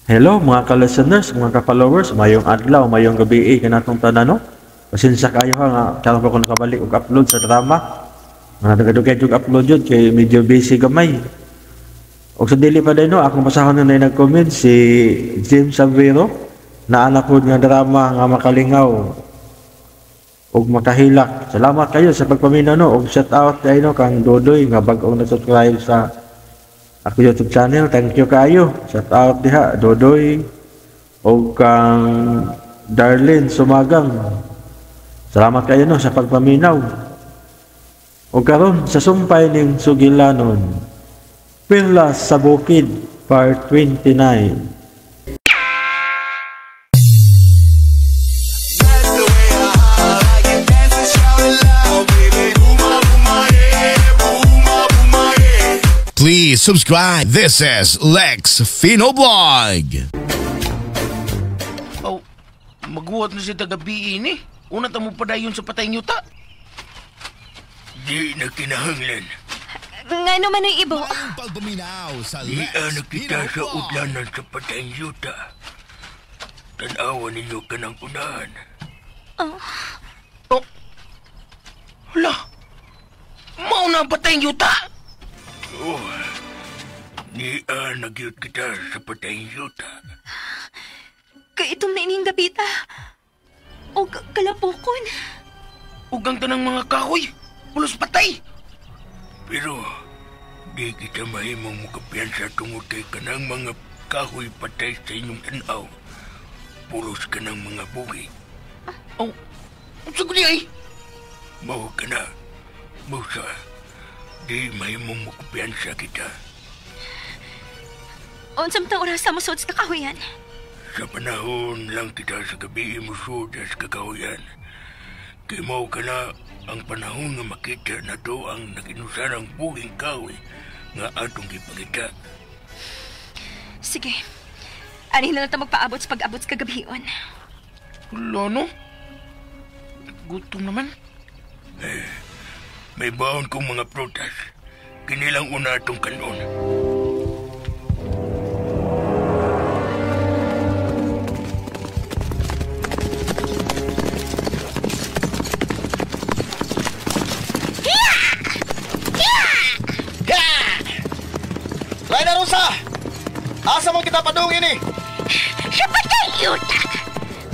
Hello mga ka-listeners, mga ka-followers, mayong adlaw, mayong gabi kanatong tanan no. Pasensya kayo ha nga karon pa ko nakabalik og upload sa drama. Nga nagadugay jud upload jud kay medyo busy gamay. Og sa dili pa din no, akong basahon na nag-comment si James Savero na anak ko nga drama nga makalingaw og makahilak. Salamat kayo sa pagpaminaw no og shout out kay no kang Dodoy nga bag-o na subscribe sa ako YouTube channel. Thank you kayo. Shout out diha Dodoy o kang Darlene Sumagang. Salamat kayo no sa pagpaminaw. O karon sa sumpay ning Sugilanon. Perlas sa Bukid Part 29. Please subscribe. This is Lex Finoblog. Oh, magbuhat na siya tagabi ini. Una ta mo padayon sa patay yuta. Di na kinahanglan. Nga naman ang ibo. Mayong pagpaminaw sa Di Lex na kita sa Finoblog. udlanan sa patay yuta. Tanawa ninyo ka ng unahan. Oh, Oh, hala. Mauna ang patay yuta. Oh, di nagyot kita sa patay yuta. kay itong naining dapita. O kalapukon. Ugang tanang mga kahoy. Pulos patay. Pero, di kita mahimong mukapiyansa tungod kay kanang mga kahoy patay sa inyong tanaw. Pulos ka ng mga bugi. Oh, saguli ay. Mawa ka na. Musa, di mahimong mukapiyansa kita. Unsam ta oras sa musod sa kahuyan. Sa panahon lang kita sa gabi musod sa kakahuyan. Kay mao ka na ang panahon nga makita na to ang naginusan ng buging kahoy nga atong gipangita. Sige. Ani na lang ta magpaabot sa pag-abot sa kagabion. Wala no? Gutom naman. May baon kong mga prutas. Kinilang una atong kanon. Lain na Rosa! Asa mo kita padungin eh? Sa patay yuta!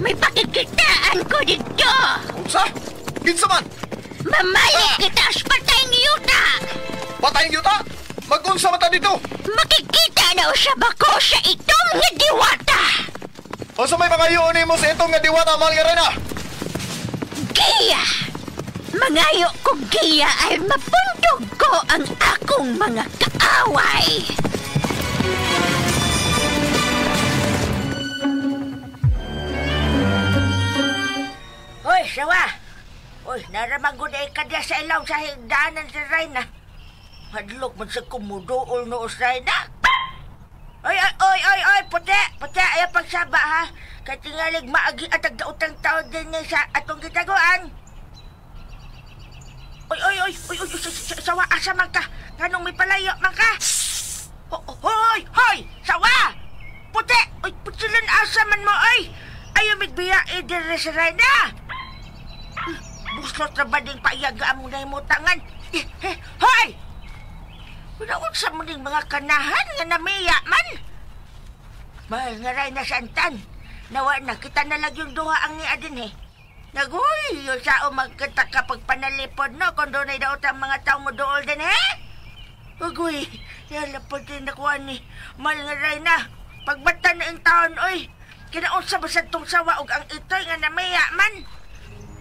May pakikitaan ko dito! Unsa? Kinsa man? Mamalik kita sa patay yuta! Patayin yuta? Mag-unsa mata dito? Makikita na sa bako sa itong nga diwata! O sa may mga yun mo sa itong nga diwata mahal nga rin ah? Giya! Mangayo ko giya ay mapundog ko ang akong mga kaaway! Hoy, sawa! Hoy, naramagod ay kadya sa ilaw sa higdanan sa Rayna. Hadlok man sa kumudool no sa Rayna. Oy, puti! Puti, ay pagsaba ha. Kaya tingalig maagi at agdautang tao din niya sa atong gitaguan. Oy, sawa, asa man ka? Ganong may palayo man ka? Hoy, sawa! Puti! Oy, putsilan asa man mo, oy! Ayaw mitbiya idire sa Rayna. Buslot na ba ding paiyaga mo na imutangan? Hoy! Pinawag sa muling mga kanahan nga namiya man. Mahal nga rin na santan. Nawa na kita na lang yung duha ang niya din eh. Naguy, yung sao magkita kapag panalipod no kung doon ay daot ang mga tao mo dool din eh. Naguy, yalapod din nakuha ni mahal nga rin na. Pagbata na yung taon, oy. Kinaunsa ba sa itong sawa og ang ito'y nga namiya man?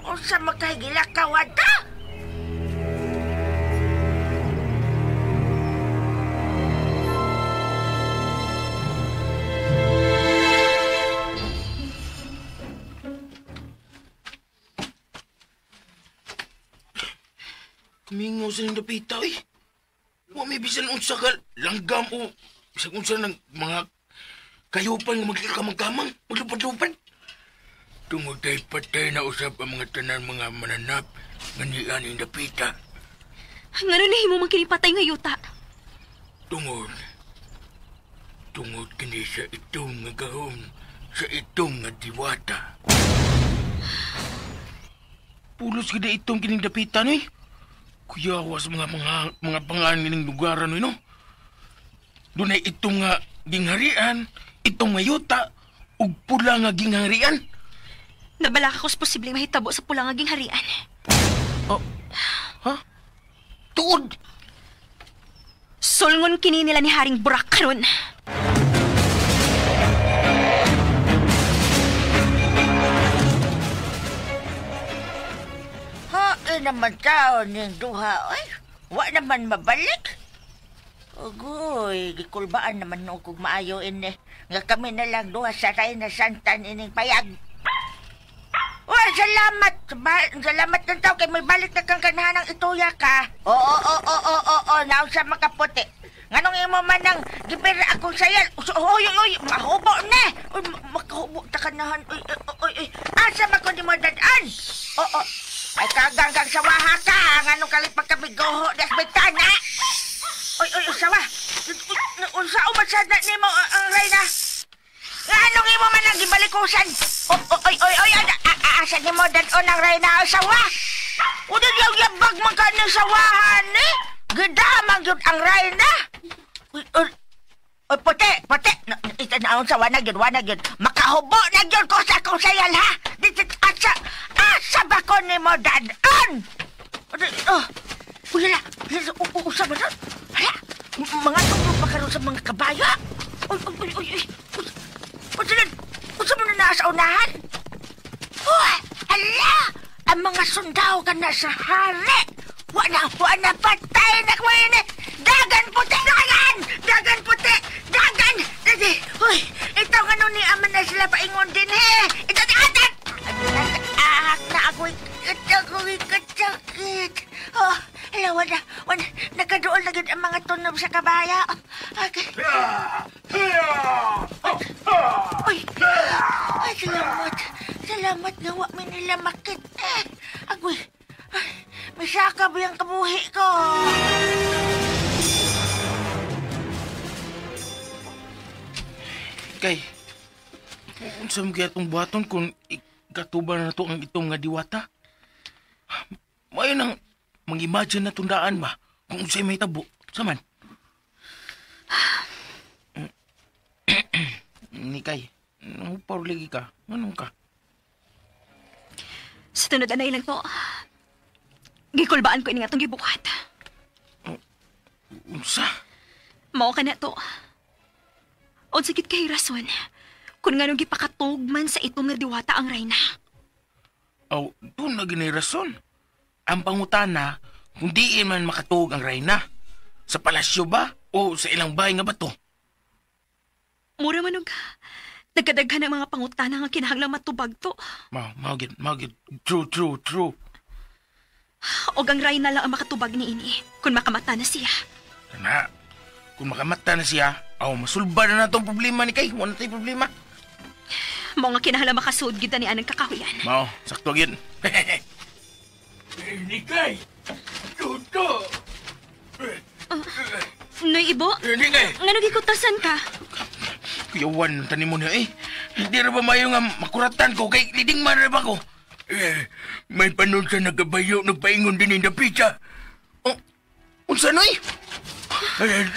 Unsa makahigilakaw ata? Kumingaw sa nang dapita eh. Wa may bisan unsa ka langgam o bisan unsa ng mga kayupan nga magkamang-kamang, maglupad-lupad. Tungod ay patay na usap ang mga tanan mga mananap nga niyan yung dapita. Nga na mo mang kinipatay nga yuta. Tungod tungod kini sa itong nga gahom, sa itong nga diwata. Pulos gina itong kining dapitan, eh. Kuyawa sa mga pangaan kining lugaran, no? Dunay itong nga gingharian, itong nga yuta, ug pula nga gingharian. Nabalaka ko's posibleng mahitabo sa pulang aging harian. Oh, ha? Tuod! Sulngon kini nila ni Haring Burak karon. Naman tao niyang duha, ay. Wa naman mabalik. Ugoy, gikulbaan naman nung kung maayo ini. Nga kami na lang duha sa Reyna Santan ining payag. Uy, salamat. Salamat ng tao kay may balik na kang ganahan ng ituya ka. Oo, nausa makaputi. Nganong imo man nang gibira akong sayal. Uy, mahubo na. Uy, makahubo ta kanahan. Uy. Asa ba ko di mo dadaan? Oo. Ay kaganggang sawaha ka. Nganong kalipag kami goho das bintana. Uy, sawa. Unsa umasad na nimo ang Reyna? Nganong imo man nang gibalikusan? Uy, asa nimo dadon ang Reyna sawa? Udah yabag man ka ng sawahan eh. Gedamang yun ang Reyna. Uy, puti. Ito na ang sawa na yun, makahubo na yun ko sa akong sayal, ha? Asa ba ko ni mo dadaan? Hala, usa ba na? Hala, mga tungkol pa karoon sa mga kabaya. Uy. Usa mo na nasa unahan? Hala, ang mga sundao ka na sa hari. Wala patay na ko ini. Dagan puti. Uy, ito nga nun ni Aman na sila paingon din, he. Ito, atat! Na ako'y kasakit. Hala, wala. Nakadool na gid ang mga tunog sa kabaya. Okay. Uy, salamat nga wa mi nila makit. Agoy, may saka ba yung kabuhi ko? Kay, unsa mo kaya itong buhaton kung ikatuban na ito ang itong nga diwata? May nang mag-imagine na tundaan ba kung unsay may tabo. Saman? Ni Kay, nangupar lagi ka. Anong ka? Sa tunod na ilang to, gikulbaan ko ini nga itong gibuhat. Unsa? Mao ka na to. O sakit kay rason, kung nga nung gipakatugman sa itong nga diwata ang Reyna. Aw, doon na ginirason. Ang pangutana, kung di man makatug ang Reyna. Sa palasyo ba? O sa ilang bahay nga ba to? Mura manog, nagkadaghan ng mga pangutana nga kinahanglang matubag to. Magid. True. O ang Reyna lang ang makatubag ni ini, kung makamata na siya. Kana, kung makamata na siya, masulba na itong problema ni Kay. Wala tayong problema. Mao nga kinahanglang makasuod gid ni anang kakahuyan. Mao, sakto yun. Ni Kay! Tuto! Noy, Ibo? Ni Kay! Nga nagikutasan ka? Kuyawan, tanim mo na eh. Hindi na ba mayo nga makuratan ko kay liding man na ba ko? May panon sa nagabayo, nagpaingon din yung pizza. Unsa noy?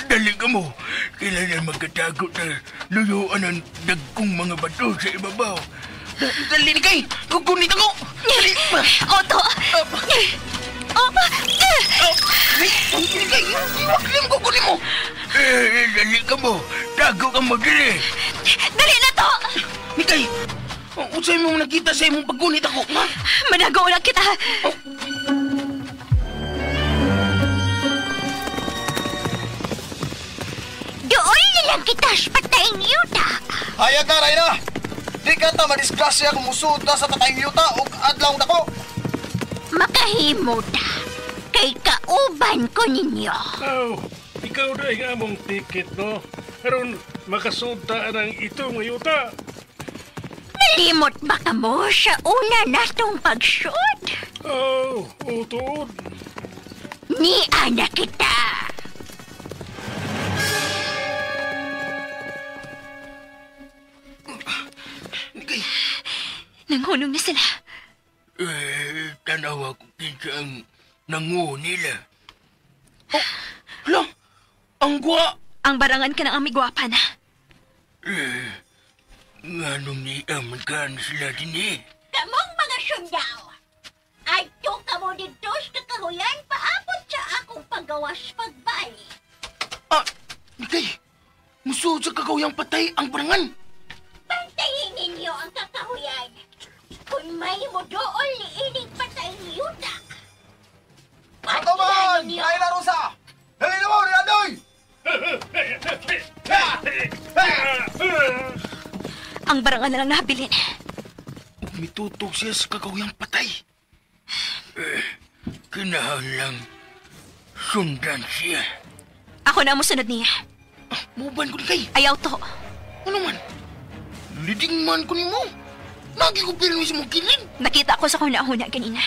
Dali ka mo. Kailangan magkatago na luyuan ang dagkong mga bato sa ibabaw. Dali ni Kay! Kukunit ako! Dali! Oto! Dali Kay! Huwag lang kukunin mo! Dali ka mo! Tago ka mo dali! Dali na to! Ni Kay! Usay mong nakita sa imong pagkunit ako, ha? Managaw lang kita! Doon nilang kita patayin yuta. Hayag na, Reyna! Di ka ta madisgrasya kung musud na sa tatayong yuta o adlaw na ko. Makahimo ta. Kay kauban ko ninyo. Ikaw na yung among ticket, no? Karon makasunta ang itong yuta. Malimot ba ka mo sa una natong pagsud? Tuod. Ni anak kita. Nanghunong na sila. Tanawa ko kinsa ang nangu nila. Oh, lang, ang gwa. Ang barangan ka ng amigwapan. Nga nung niaman ka na sila din eh. Kamong mga sundao, ay ka mo dito sa kahuyan paabot sa akong paggawas pagbali. Nikay, musuod sa kagawyang patay ang barangan. Pantayin ninyo ang kakahuyan. Kung may mo doon liinig patay ni Yuta. Ato man! Kain na, Rosa! Dali na mo, Riandoy! Ang barangan na lang nabilin. Mitutog siya sa kagawyang patay. Kinahanglang sundan siya. Ako na mo sunod niya. Muban ko ni kay. Ayaw to. Ano man? Liding man ko ni mo. Nagi ko pirmi sa mong kilid. Nakita ko sa kuna-huna kanina.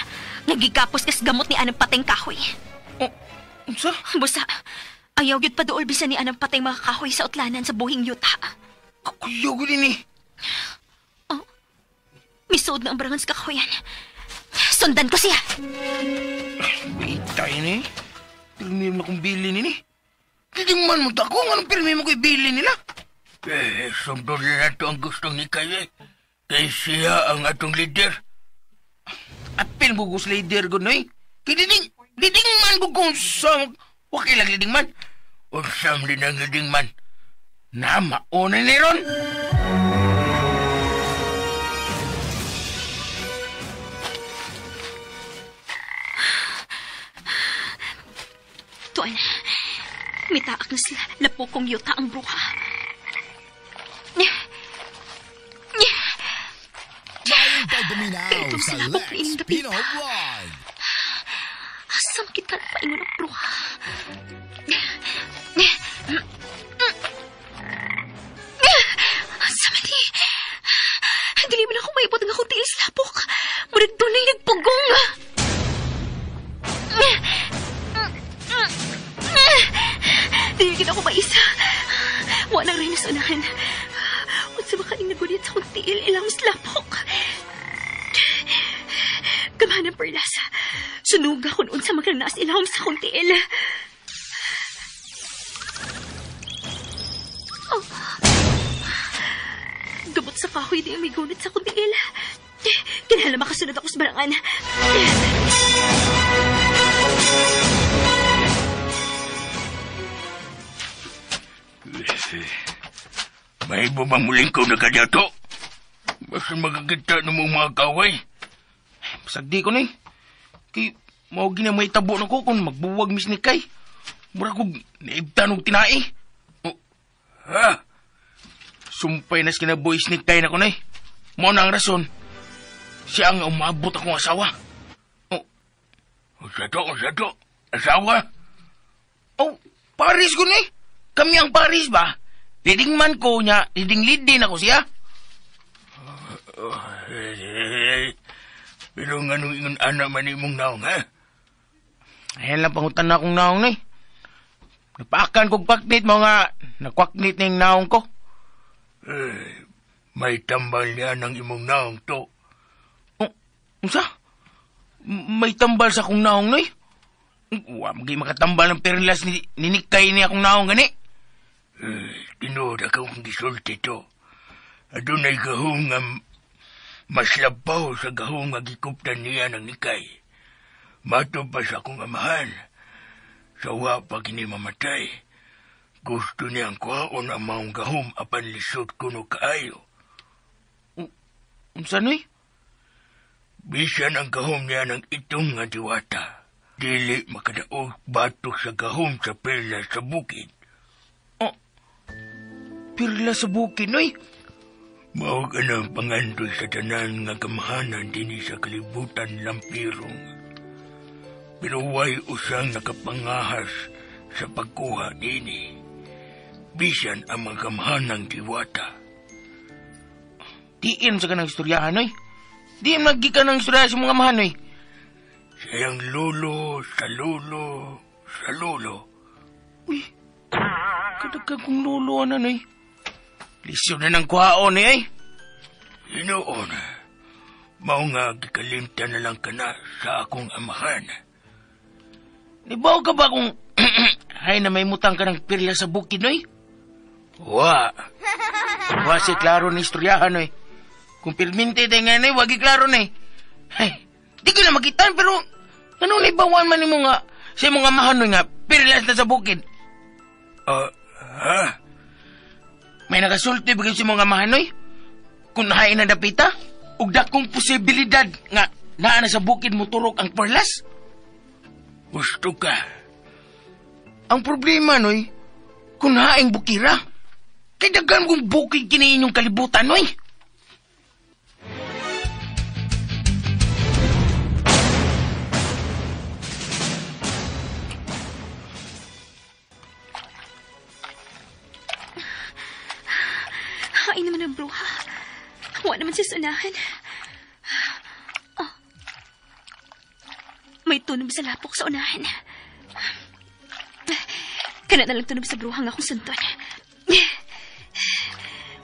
Nagigapos kas gamot ni Anang Pateng kahoy. Unsa? Busa, ayaw yun pa dool bisa ni Anang Pateng mga kahoy sa utlanan sa buhing yuta. Kakuyaw ko din eh. Misuod na ang barangan sa kakahuyan. Sundan ko siya. Itay ni. Pirmi mo akong bili ni. Liding man mo tako. Anong pirmi mo ko ibili nila? Sundon na ito ang gustong ni Kay. Kay siya ang atong leader. Apil mo gusto leader ko na eh. Kay diding man ko kung sa... Wakil lang diding man. Unsam din ang diding man. Na mauna ni Ron. Tuan, mitaak na sila. Lapo kong yuta ang bruha. Live by Dominaw Itong sa sila Lex pagkain gabi. Pino Vlog. Asam kita na paingon ang bruha. Asam di. Dili man ako maipot ng akong tiil sa lapok. Murag doon ay nagpugong. Dili kita ako maisa. Wala rin sa unahan. Huwag sa makaing nagunit sa akong tiil ilang slapok. Kamana perlas. Sunuga kung unsa magkanaas ilahom sa akong tiil. Oh. Gabot sa kahoy di may gunit sa akong tiil. Kinahanglan makasunod ako sa barangan. May bubang muling ko na kadyato. Basta magagita ng mga kaway. Pasagdi ko na eh. Kay mao gina may tabo na ko kung magbuwag mis ni Kay. Mura kong naibtan og tinai. Sumpay na sa kinaboy ni Kay na ko na eh. Mao na ang rason. Siya ang umabot akong asawa. Usato. Asawa? Paris ko na eh. Kami ang Paris ba? Liding man ko niya, liding-lidin ako siya. Pero nga nung ingon anak man imong naong, ha? Ayan lang pangutan na akong naong na eh. Napaakan kong kwaknit, mga nakwaknit na yung naong ko. May tambal niya ng imong naong to. Unsa? May tambal sa akong naong na eh. Magi makatambal ng perlas ni Nikay ni akong naong gani. Tinood akong gisulti to. Adunay gahong nga maslabaw sa gahong nga gikuptan niya ng Nikay. Mato pa sa akong amahan. Sawa pa kini mamatay. Gusto niyang kuhaon ang maong gahom apan lisod kuno kaayo. Unsa noy? Bisan ang gahom niya ng itong nga diwata. Dili makadaog batok sa gahom sa perla sa bukid. Perla sa bukid, noy? Mao ka ng pangandoy sa tanan nga kamahanan din sa kalibutan lampirong. Pero way usang nakapangahas sa pagkuha nini. Bisan ang mga kamahanang diwata. Diin sa kanang istoryahan, noy? Diin naggikan ng istorya sa mga mahanoy. Siyang lolo, sa lolo. Uy, kadagkag kong lolo, ano, noy? Lisyo na ng kuhaon, eh. Hinoon, Mao nga gikalimta na lang ka na sa akong amahan. Nibaw ka ba kung hay na may mutang ka ng pirla sa bukid, noy? Wa si klaro na istoryahan, noy. Kung pirminte tayo nga, noy, wagi klaro, noy. Ay, di ko na makitaan, pero ano na ibawan man mo nga sa mga amahan, noy, nga pirla na sa bukid? Ha? May nakasulti bagay sa mga amahan, noy? Kung nahain na dapita? Ug dakong posibilidad nga naa na sa bukid mo turok ang perlas? Gusto ka. Ang problema, noy, kung haing bukira, kay dagan kong bukid kini inyong kalibutan, noy. Hain naman ang bruha. Huwag naman siya sunahan. Oh. May tunog sa lapok sa unahan. Kana na lang tunog sa bruha nga akong sunton.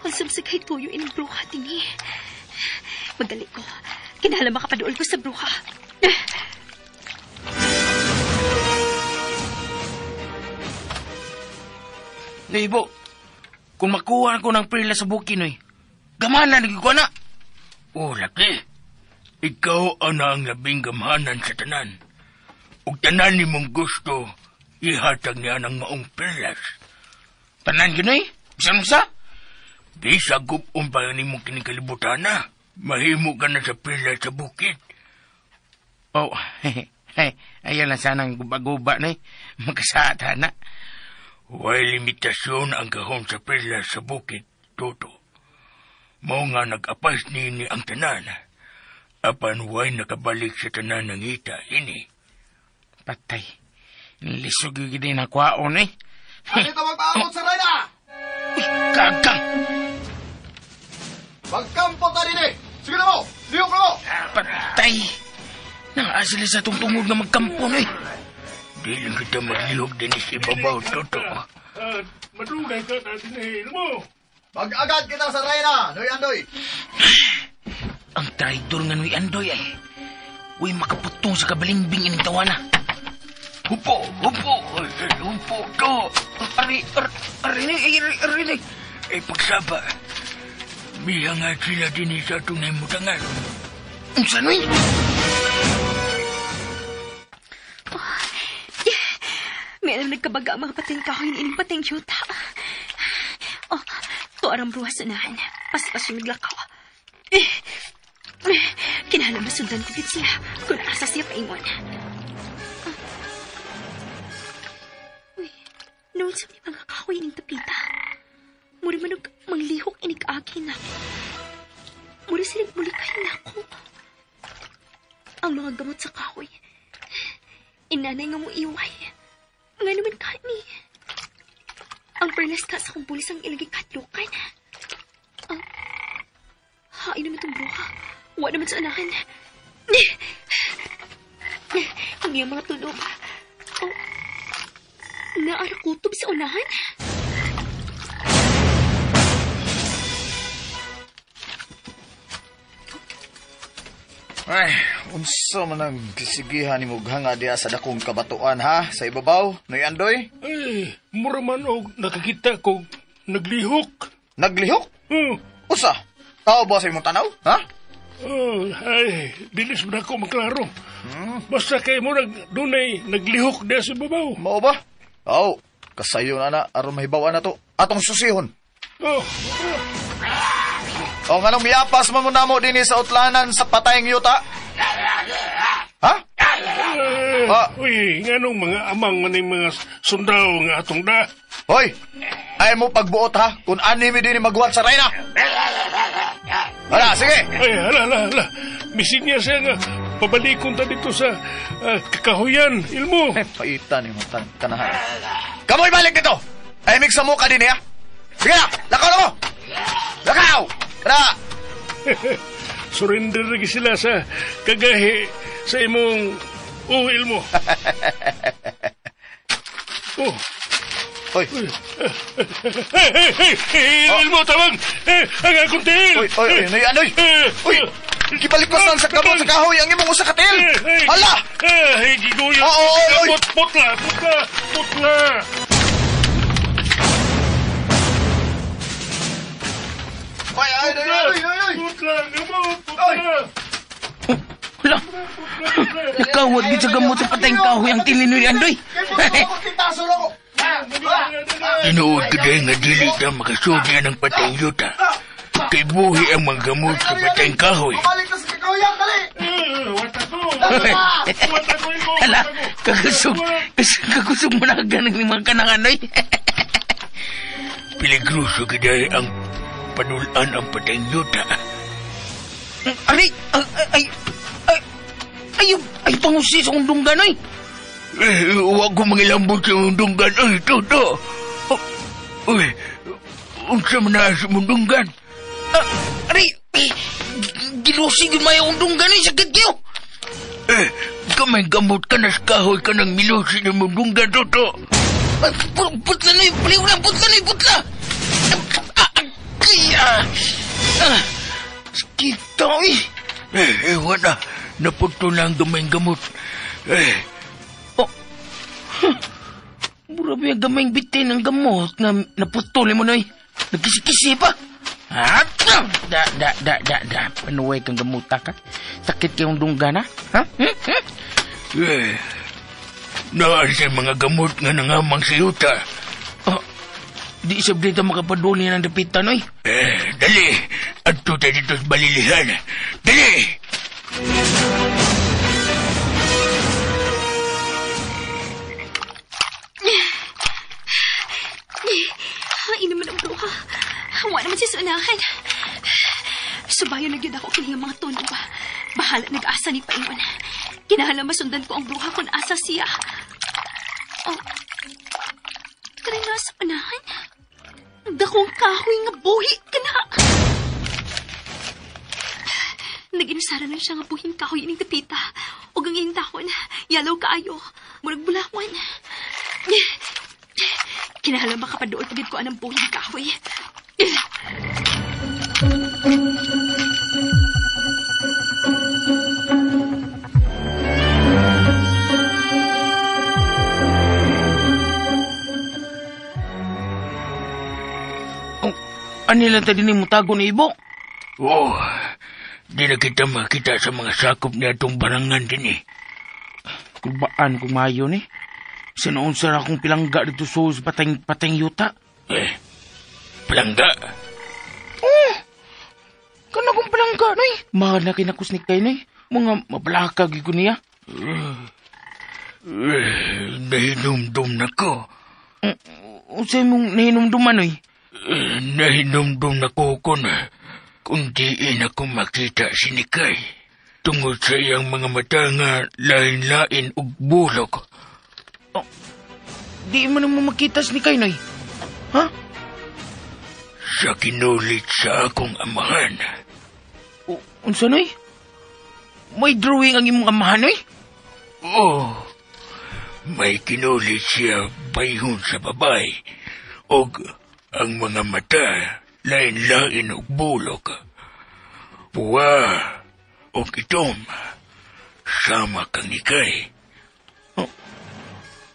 Ang samsagay tuyo inang bruha tingi. Magdali ko. Kinahanglan makapaduol ko sa bruha. Ibo, kung makuha ko ng perla sa bukid, noy, gamanan lagi ko na. Oh, laki. Ikaw ang labing gamanan sa tanan. Ug tanan ni mong gusto, ihatag niya ng maong perlas. Tanan ginoy? Bisan mo sa? Bisa gupon pa ni mong kinikalibutan na. Mahimo ka na sa perlas sa bukid. Oh, ayaw lang sanang guba-guba, noy. Magkasata na. Way limitasyon ang kahon sa perlas sa bukid, Toto. Mao nga nag-apas ni ang tanan. Apan way nakabalik sa tanan ng ita, ini. Patay. Nilisog yung gini na kwaon, eh. Ano ito magpaamot sa Rayna? Kagang! Magkampo ka din eh! Sige na mo! Liyok na mo! Patay! Nakaasila sa tungtungod na magkampo, eh. Di lang kita maglihog din sa ibabaw, Toto. Madugay ka natin na mo. Mag-agad kita sa Rayna, Noy Andoy! Ang traidor nga Noy Andoy, ay. Uy, makaputong sa kabalimbing ining tawana. Hupo! Hupo! Hupo to! Ari, ay pagsaba. Biya nga sila din sa tunay mo tangan. Ang sanoy? May alam nagkabaga ang mga pating kahoy ining pating yuta. Oh, to arang bruha sunahan. Pas-pas yung naglakaw. Kinahanglan masundan ko din sila kung asa siya paingon. Uy, noon sa mga kahoy ining tapita. Muri manog manglihok inig akin ako. Muri sinig mulikahin ako. Ang mga gamot sa kahoy. Inanay nga mo iway. Nga naman kani. Ang perlas ka sa kong pulis ang ilagay katlukan. Hain naman itong bruha. Huwag naman sa anahan. Ang iyong mga tunog. Oh, naarakutob sa unahan. Ay, unsa man ang gisigihan ni Mughanga diya sa dakong kabatuan ha? Sa ibabaw, Noy Andoy? Ay, mura man o nakakita ko naglihok. Naglihok? Usa? Tao ba sa imong tanaw, ha? Ay, dilis mo na ako maklaro. Basta kayo mo dunay naglihok diya sa babaw. Mao ba? Kasayo na aron mahibawan na to. Atong susihon. O nga nung miyapas mo na mo din sa utlanan sa patayang yuta? Ha? Uy, nga nung mga amang maning mga sundaw nga atong da. Hoy, ay mo pagbuot ha, kung anime din magwat sa Rayna. Hala, sige. Ay, hala. Misin niya siya nga, pabalikon ta dito sa kakahuyan, ilmo. Paitan yung kanahan. Kamoy balik dito! Ay, mix sa muka din, ha? Sige na, lakaw na mo! Lakaw! Kada! Surrender lagi sila sa kagahi sa imong ilmo. Hoy! Hey! Ilmo, tawag! Ang akong tiil! Hoy! Noy! Hoy! Gibalipas lang sa gamot sa kahoy ang imong usa ka til. Hala! Ay, giguyo. Oy! Putla. Ay! Putla, gamot, putla. Hala, nakawad din sa gamot sa patayang kahoy ang tilinoy ni Andoy. Tinuod ko dahil nga dili na makasudya ng patayang yuta. Kay buhi ang mga gamot sa patayang kahoy. Hala, kakusog mo na ganang ni mga kanangan, oy. Piligruso ka dahil ang panulaan ang patayang yuta. Ay, pangusi sa undunggan, oy. Huwag ko mangilambot sa mundunggan. Ay, toto. Uy, unsa man na sa mundunggan? Gilusig yun maya undunggan, oy. Sakit kayo. Kamay gamot ka na sa kahoy ka ng milusi ng mundunggan, toto. Putla na yun, paliw lang, putla. Sakit ka, oy. Ewan na. Napunto na ang gamayng gamot. Murabi ang gamayng bitin ng gamot na naputuli mo na, oy. Nagkisi-kisi pa. Panuway kang gamuta ka. Sakit kayong dunggan, ha? Naan sa mga gamot nga nangamang sa yuta. Di siya dito makapaduli ng dapitan, oy. Dali. Adto tayo dito sa balilihan. Dali! Hain naman ang duha. Hawa naman siya sa unahan. Subayo na yun ako kiniyang mga tono ba. Bahala nag-asa ni Paingon. Kinahala masundan ko ang duha kung asa siya. Kaya nga sa unahan. Dakong kahoy nga buhi ka na. Nag-inusara lang siya nga buhing kahoy ining tapita. O ang iyong dahon. Yalaw kaayo. Murag bulawan. Kinahala makapadool pagid ko anang buhing kahoy. Anilang tadi ni mutago ni Ibo? Di na kita makita sa mga sakop niya itong barangan din eh. Kulbaan kung mayo ni. Sinoon sa akong pilangga dito sa patayang yuta. Palangga? Kana kong pilangga, noy. Mahal na kinakusnik kayo, noy. Mga mabalakag ko niya. Nahinumdum na ko. Usay mong nahinumduman, noy. Nahinumdum na ko kung diin ako makita si Nikay. Tungod sa iyang mga mata nga lain-lain ug bulok. Di mo naman makita si Nikay, noy. Ha? Sa kinulit sa akong amahan. Unsa, noy? May drawing ang imong amahan, noy? May kinulit siya bayhon sa babay. Og ang mga mata lain-lain og bulok. Puwa og itom. Sama kang Nikay.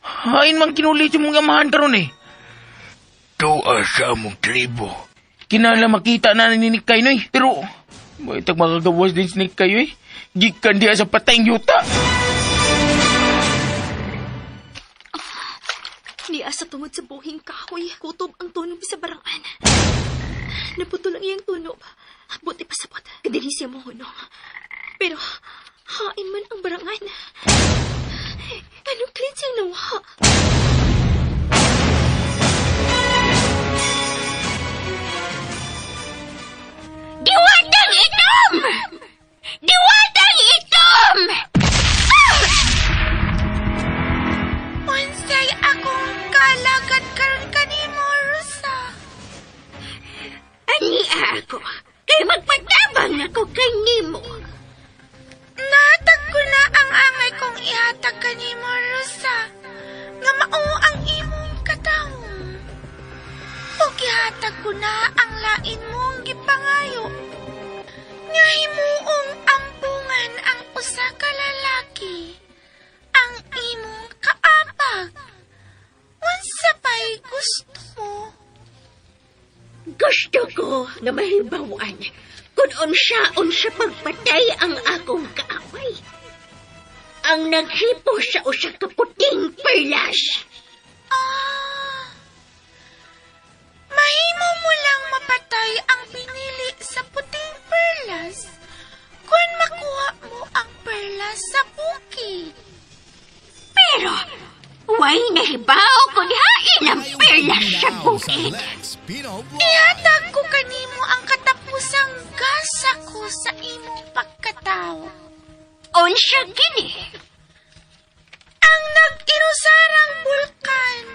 Hain man kinulit yung mga amahan karon eh. Tuwa sa among tribo. Kinala makita na ni Nikay, noy. Pero, may tag makagawas din si Nikay, eh. Gikan diya sa patayang yuta. Niya sa tungod sa buhing kahoy, kutob ang tunog sa barangan. Naputol ang iyang tunog. Buti pa sabot, kadili siya mo hunong. Pero, hain man ang barangan. Anong klit siyang nawa? Diwatang itom! Diwatang itom! Unsay akong kalagat karon kanimo, Rosa? Ani ako, kay magpatabang ako kay nimo. Natag ko na ang angay kong ihatag kanimo, Rosa. Nga mao ang imong katawong. O gihatag ko na ang lain mong gipangayo. Nga himuong ko nga mahibawan kung unsa pagpatay ang akong kaaway. Ang naghipo sa usa ka puting perlas. Mahimo mo lang mapatay ang pinili sa puting perlas kung makuha mo ang perlas sa bukid. Pero, way nahibaw kung hain ang perlas sa bukid. Ihatag ko kanimo ang katapusang gasa ko sa imong pagkatao. Unsa gini? Ang nag-inusarang bulkan,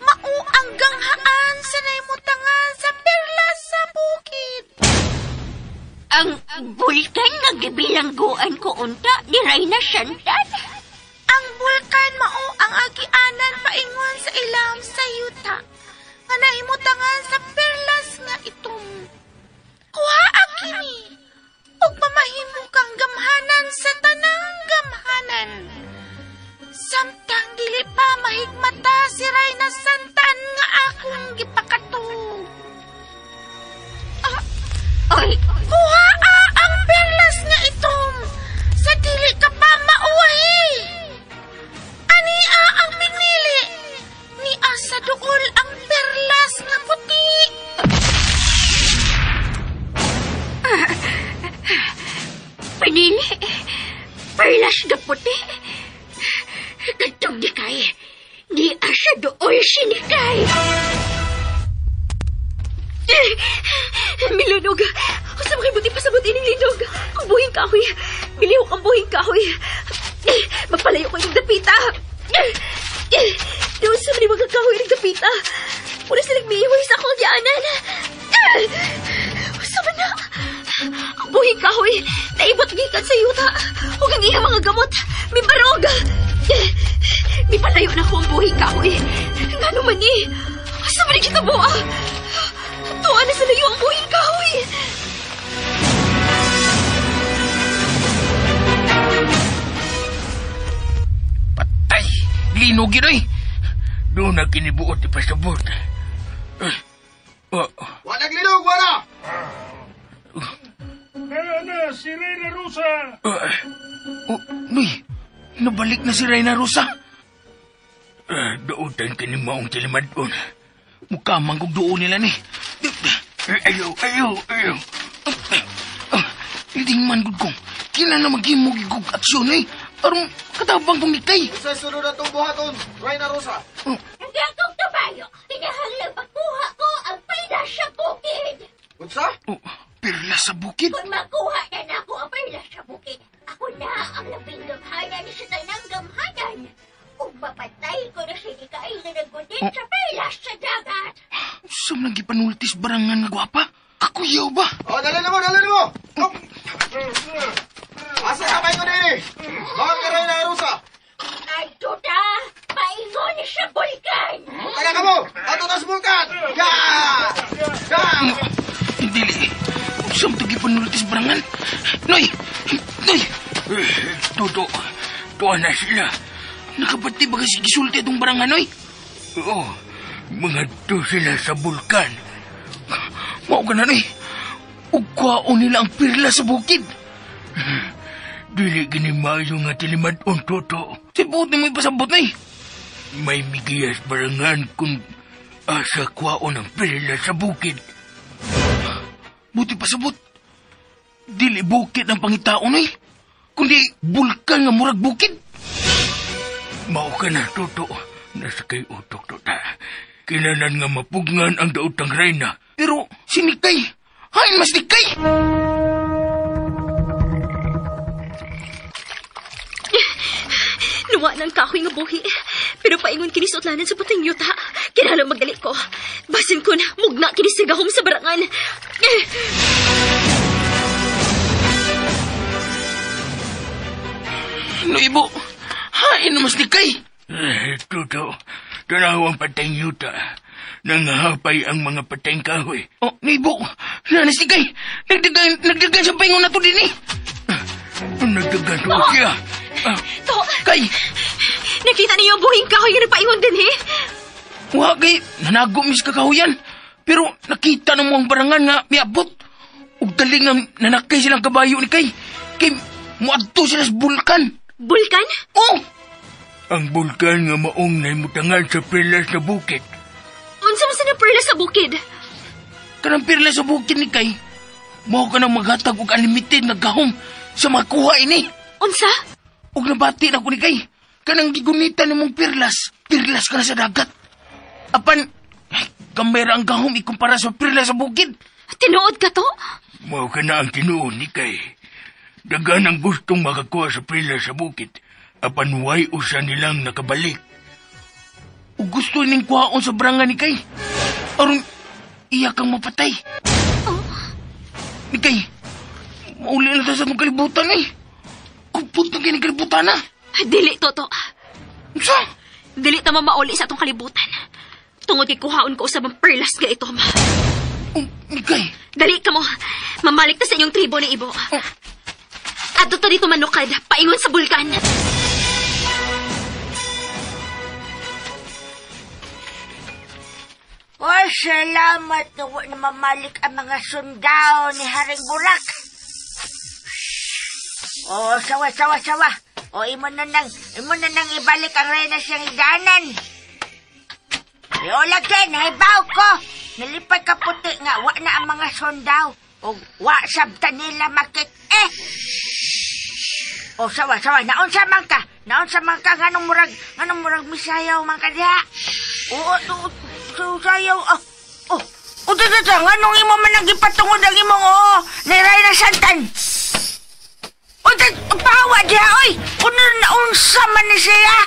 mao ang ganghaan sa naimutangan sa perlas sa bukid. Ang bulkan nga gibilangguan ko unta ni Reyna Santan. Ang bulkan mao ang agianan paingon sa ilam sa yuta nga naimutangan sa perlas nga itom. Kuha kini ug mamahimo kang gamhanan sa tanang gamhanan. Samtang dili pa mahigmata si Reyna Santan nga akong gipakatog. Oy, kuha ang perlas nga itom sa dili ka pa mauwahi. Ania ang pinili ni asa duol ang perlas nga puti. Pinili? Perlas nga puti? Katong di kay, di asa dool sinikay. Milunog, usa makibuti pasabot ining linog. Ang buhing kahoy, bilihok ang buhing kahoy. Magpalayo ko ining dapita. Doon sa mga magkakahoy ining dapita. Muna silang miihoy sa akong dianan. Usa man na. Ang buhing kahoy, naibot gikan sa yuta. Huwag ang iya mga gamot, may barog. May palayo na ko ang buhing kahoy. Ngano man ni, asa man kita buha. Tuwa na sa layo ang buhing kahoy. Patay! Linog yun ay! Doon na kinibuot ipasabot. Walang linog, wala! Na, si Reyna Rosa! Uy, nabalik na si Reyna Rosa. Dautan ka ni maong tilimadon. Mukha manggog doon nila ni. Ayaw. Hindi man gud kong. Kina na maghimog igog aksyon eh. Arong katabang pumikay. Sa sunod na itong buhaton, Reyna Rosa. Hindi akong tabayo. Kinahanglang pagkuha ko ang perlas sa bukid. Unsa? Perlas sa bukid? Kung makuha na ako ang perlas sa bukid, ako na ang labing gamhanan sa tanang gamhanan. Kung mapatay ko na si Ikay na nagkundin sa perlas sa dagat. Saan nang gipanultis barangan nga gwapa? Kakuyaw ba? Dali mo! Asa ka paingon din eh? Bakit ka Reyna Rosa? Ato na! Paingon sa bulkan! Taga ka mo! Ato na sa bulkan! Dili. Saan ito gipanultis barangan? Noy! Toto. Tuwa na sila. Nakapati ba kasi gisulti itong barangan, Noy? Oo. Mga to sila sa bulkan. Mao ka na, Noy. Ugkwaon nila ang pirla sa bukid. Dili ginimayo nga tilimadon, Toto. Sipot na may pasabot, Noy. May migiyas barangan kung asa kwaon ang pirla sa bukid. Buti pasabot. Dili bukid ang pangitao, Noy. Kundi bulkan nga murag bukid. Mao ka na, Toto. Nasa kay utok, Tota. Kinanan nga mapugngan ang daotang Reyna. Pero sinikay. Hain mas nikay! Luwa ng kahoy nga buhi. Pero paingon kini sa utlanan sa puting yuta. Kinahanglan magdali ko. Basin ko na mugna kini sa gahom sa barangan. No, Ibo. Hain mas nikay. Toto. Tanawang patayng yuta. Nangahapay ang mga patayng kahoy. Oh, Nibo. Nanas nikay. Nagdagan sa paingon na to din eh. Nagdagan to siya. To. Kay. Nakita niyo ang buhing kahoy nga nagpaingon din eh. Wa kay. Nanago mis kakahuyan. Pero nakita ng mga barangan nga miabot. Ug dali nga nanakay silang kabayo ni Kay. Kay muadto sila sa bulkan. Bulkan? Oh! Ang bulkan nga maong naimutangan sa perlas na bukid. Unsa man sa perlas sa bukid? Kanang perlas sa bukid ni Kay, mao ka nang maghatag og unlimited na gahom sa makuha ini. Unsa? Ug nabati na ko ni Kay, kanang gigunitan nimong perlas ka na sa dagat. Apan, kamera ang gahom ikumpara sa perlas sa bukid. Tinuod ka to? Mao ka na ang tinuod ni Kay. Dagan ang gustong makakuha sa perlas sa bukid. Apan way usa nilang nakabalik. Ug gusto ning kuhaon sa barangan ni Kay. Aron iya kang mapatay. Oh. Ni Kay, mauli na ta sa itong kalibutan eh. Kupot na kayo ng kalibutan na. Dili, Toto. Sa? Dili ta mamauli sa atong kalibutan. Tungod kay kuhaon ko usab ang perlas nga ito, ma. Ni Kay. Dali ka mo. Mamalik ta sa inyong tribo ni Ibo. Adto ta dito manukad, paingon sa bulkan. Oh, salamat na mamalik ang mga sundao ni Haring Burak. Oh, sawa. O, imo na nang ibalik ang reyna siyang higanan. Iolagay, nahibaw ko. Nalipay ka puti nga, wa na ang mga sundao. O, wa sabta nila makit. O, sawa, naunsa man ka, nganong murag misayaw man ka diha. Oo, sayaw, nganong imo man nagipatungod ang imong, niray na santan. Bawa diha, oy! Kuno na unsa man ni siya?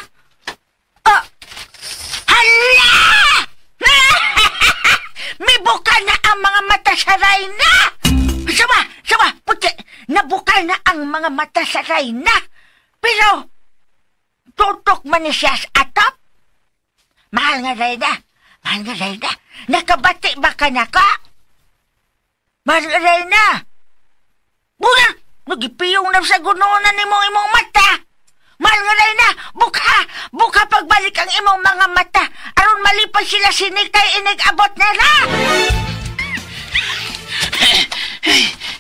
Hala! May buka na ang mga mata sa Reyna! Sama, puti, nabuka na ang mga mata sa Reyna. Pero, tutok man ni siya sa atap? Mahal nga Reyna, nakabati ba ka na ka? Mahal nga Reyna, bulan! Nagipiyong na sa gununan imong mata. Mahal nga Reyna, buka pagbalik ang imong mga mata. Aron malipay sila sinikay inig-abot nila.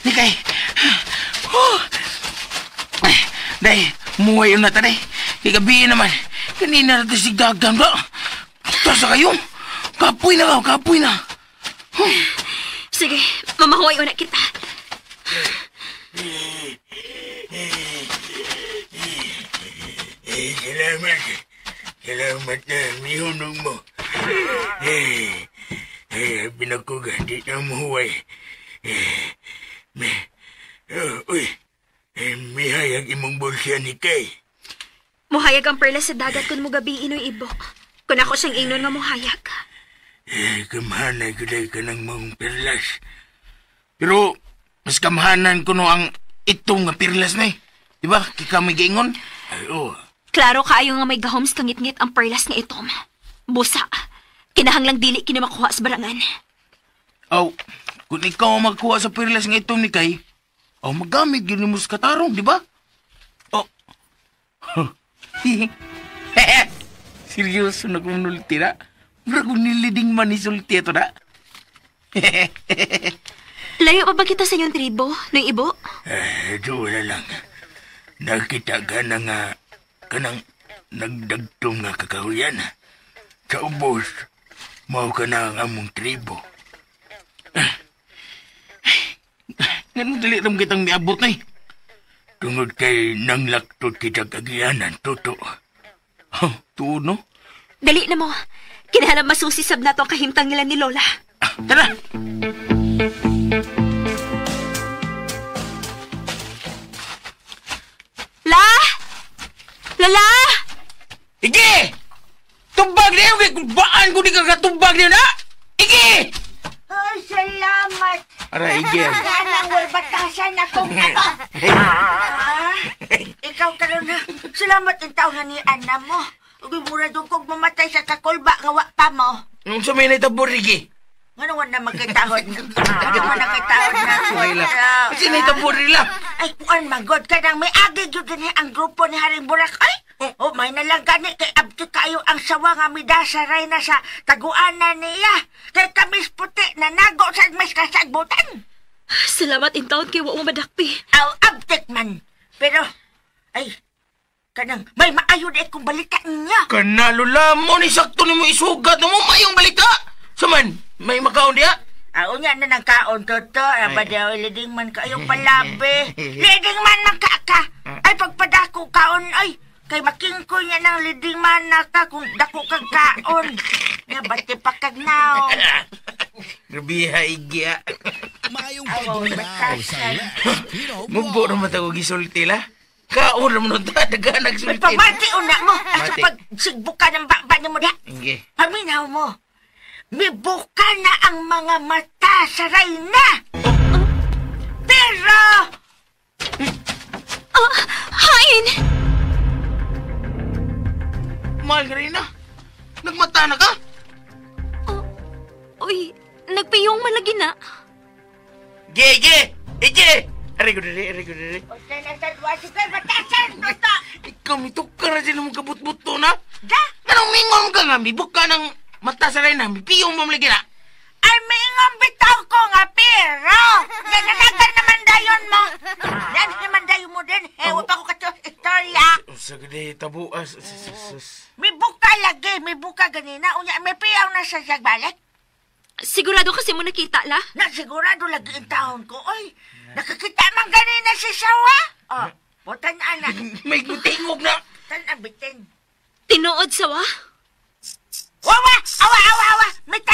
Nikay. Day, muhay yung nata, day. Ikabihin naman. Kanina natin si Gagam, da. Tasa kayo. Kapoy na. Sige, mamahuay una kita. Salamat na mihunong mo. Pinagkuganti na muhuway. Mihayag imong bulsya ni Kay. Muhayag ang perlas sa dagat kung mo gabi inoy Ibo. Kung ako siyang ingnon nga muhayag. Kamhanay kuday ka ng mong perlas. Pero, mas kamhanan ko no ang itong nga perlas na eh. Diba? Kika may gaingon? Ay, oo. Klaro kaayo nga may gahoms kangit-ngit ang perlas nga itom. Busa, kinahanglang dili kinamakuha sa barangan. Aw, kung ikaw ang magkuha sa perlas nga itong ni Kay, magamit yun mo sa katarong, di ba? Seryoso na kung nulti na? Mura kung niliding man ni sulti ito na? Layo pa ba kita sa iyong tribo, ng Ibo? Wala lang. Nakita ka na nga kanang nagdagtong nga kakahuyan. Sa ubos, mao ka na ang among tribo. Ganun dali ram kitang miabot na eh. Tungod kay nanglaktot kita kagianan, Toto. Tuod no? Dali na mo. Kinahanap masusisab na to ang kahimtang nila ni Lola. Tara! Lala! Ige! Tubag na yun! Baan ko di kakatubag na na! Ige! Ay, salamat. Aray, Ige. Kanang wal batasan akong ikaw karon na. Salamat ang taon ni Ana mo. Ug mura doon kong mamatay sa kakulba nga wa pa mo. Nung sa may naitabor, Ige. Nga naman na magkatahod. Hindi mo nakatahod na. Kasi naitabor nila. Ay, kuan magod ka nang may agi yun din ang grupo ni Haring Burak. Ay, Oh, may nalang gani kay abti kayo ang sawa nga midasaray na sa taguanan niya. Kay kamis puti na nago sa mas kasagbutan. Salamat in taon kay wa mo madakpi. Aw, abtik man. Pero, ay, kanang may maayo na ikong balita niya. Kanalo lamon, isakto ni mo isugat mo mayong balita. Saman, may makaon diya? Unya na ng kaon, Toto. Aba daw, leading man kayong palabi. Leading man ng kaka. Ay, pagpadako kaon, ay. Kay makingko niya ng leading man na ka kung dako kang kaon. Nga, bati pakagnaw. Grabiha, igya. Mayong pagbunaw sa Mugbo naman ako gisulti la. Kaon naman nun ta, naghanag sulti. Pabati una mo. Mati. Pag sigbuka ng bakba mo da. Sige. Paminaw mo. May buka na ang mga mata sa Reyna. Pero... Hain! Mahal ka rin na. Nagmata na ka? Uy, nagpiyong malagi na. Ge! Aray ko dali. Usay na sa duwa si Kay Batasan, Toto. Ikaw, mitukar na sila mong kabut-buto na. Da? Anong mingon ka nga, mibuk ka ng mata sa rin na, mipiyong mo malagi na. Ay, maingong bitaw ko nga, pero... Nananagan naman dayon mo. Yan, naman dayon mo din. Hewa pa ko kato istorya. Sagde, tabuas. May buka lagi, may buka ganina. Unya, may piyaw na sa sagbalik. Sigurado kasi mo nakita la? Na sigurado lagi ang taon ko. Oy, nakakita man ganina si Sawa. Oh, butan anak. May gutingog na. Tanabitin. Tinuod sawa? Wawa! Awa! May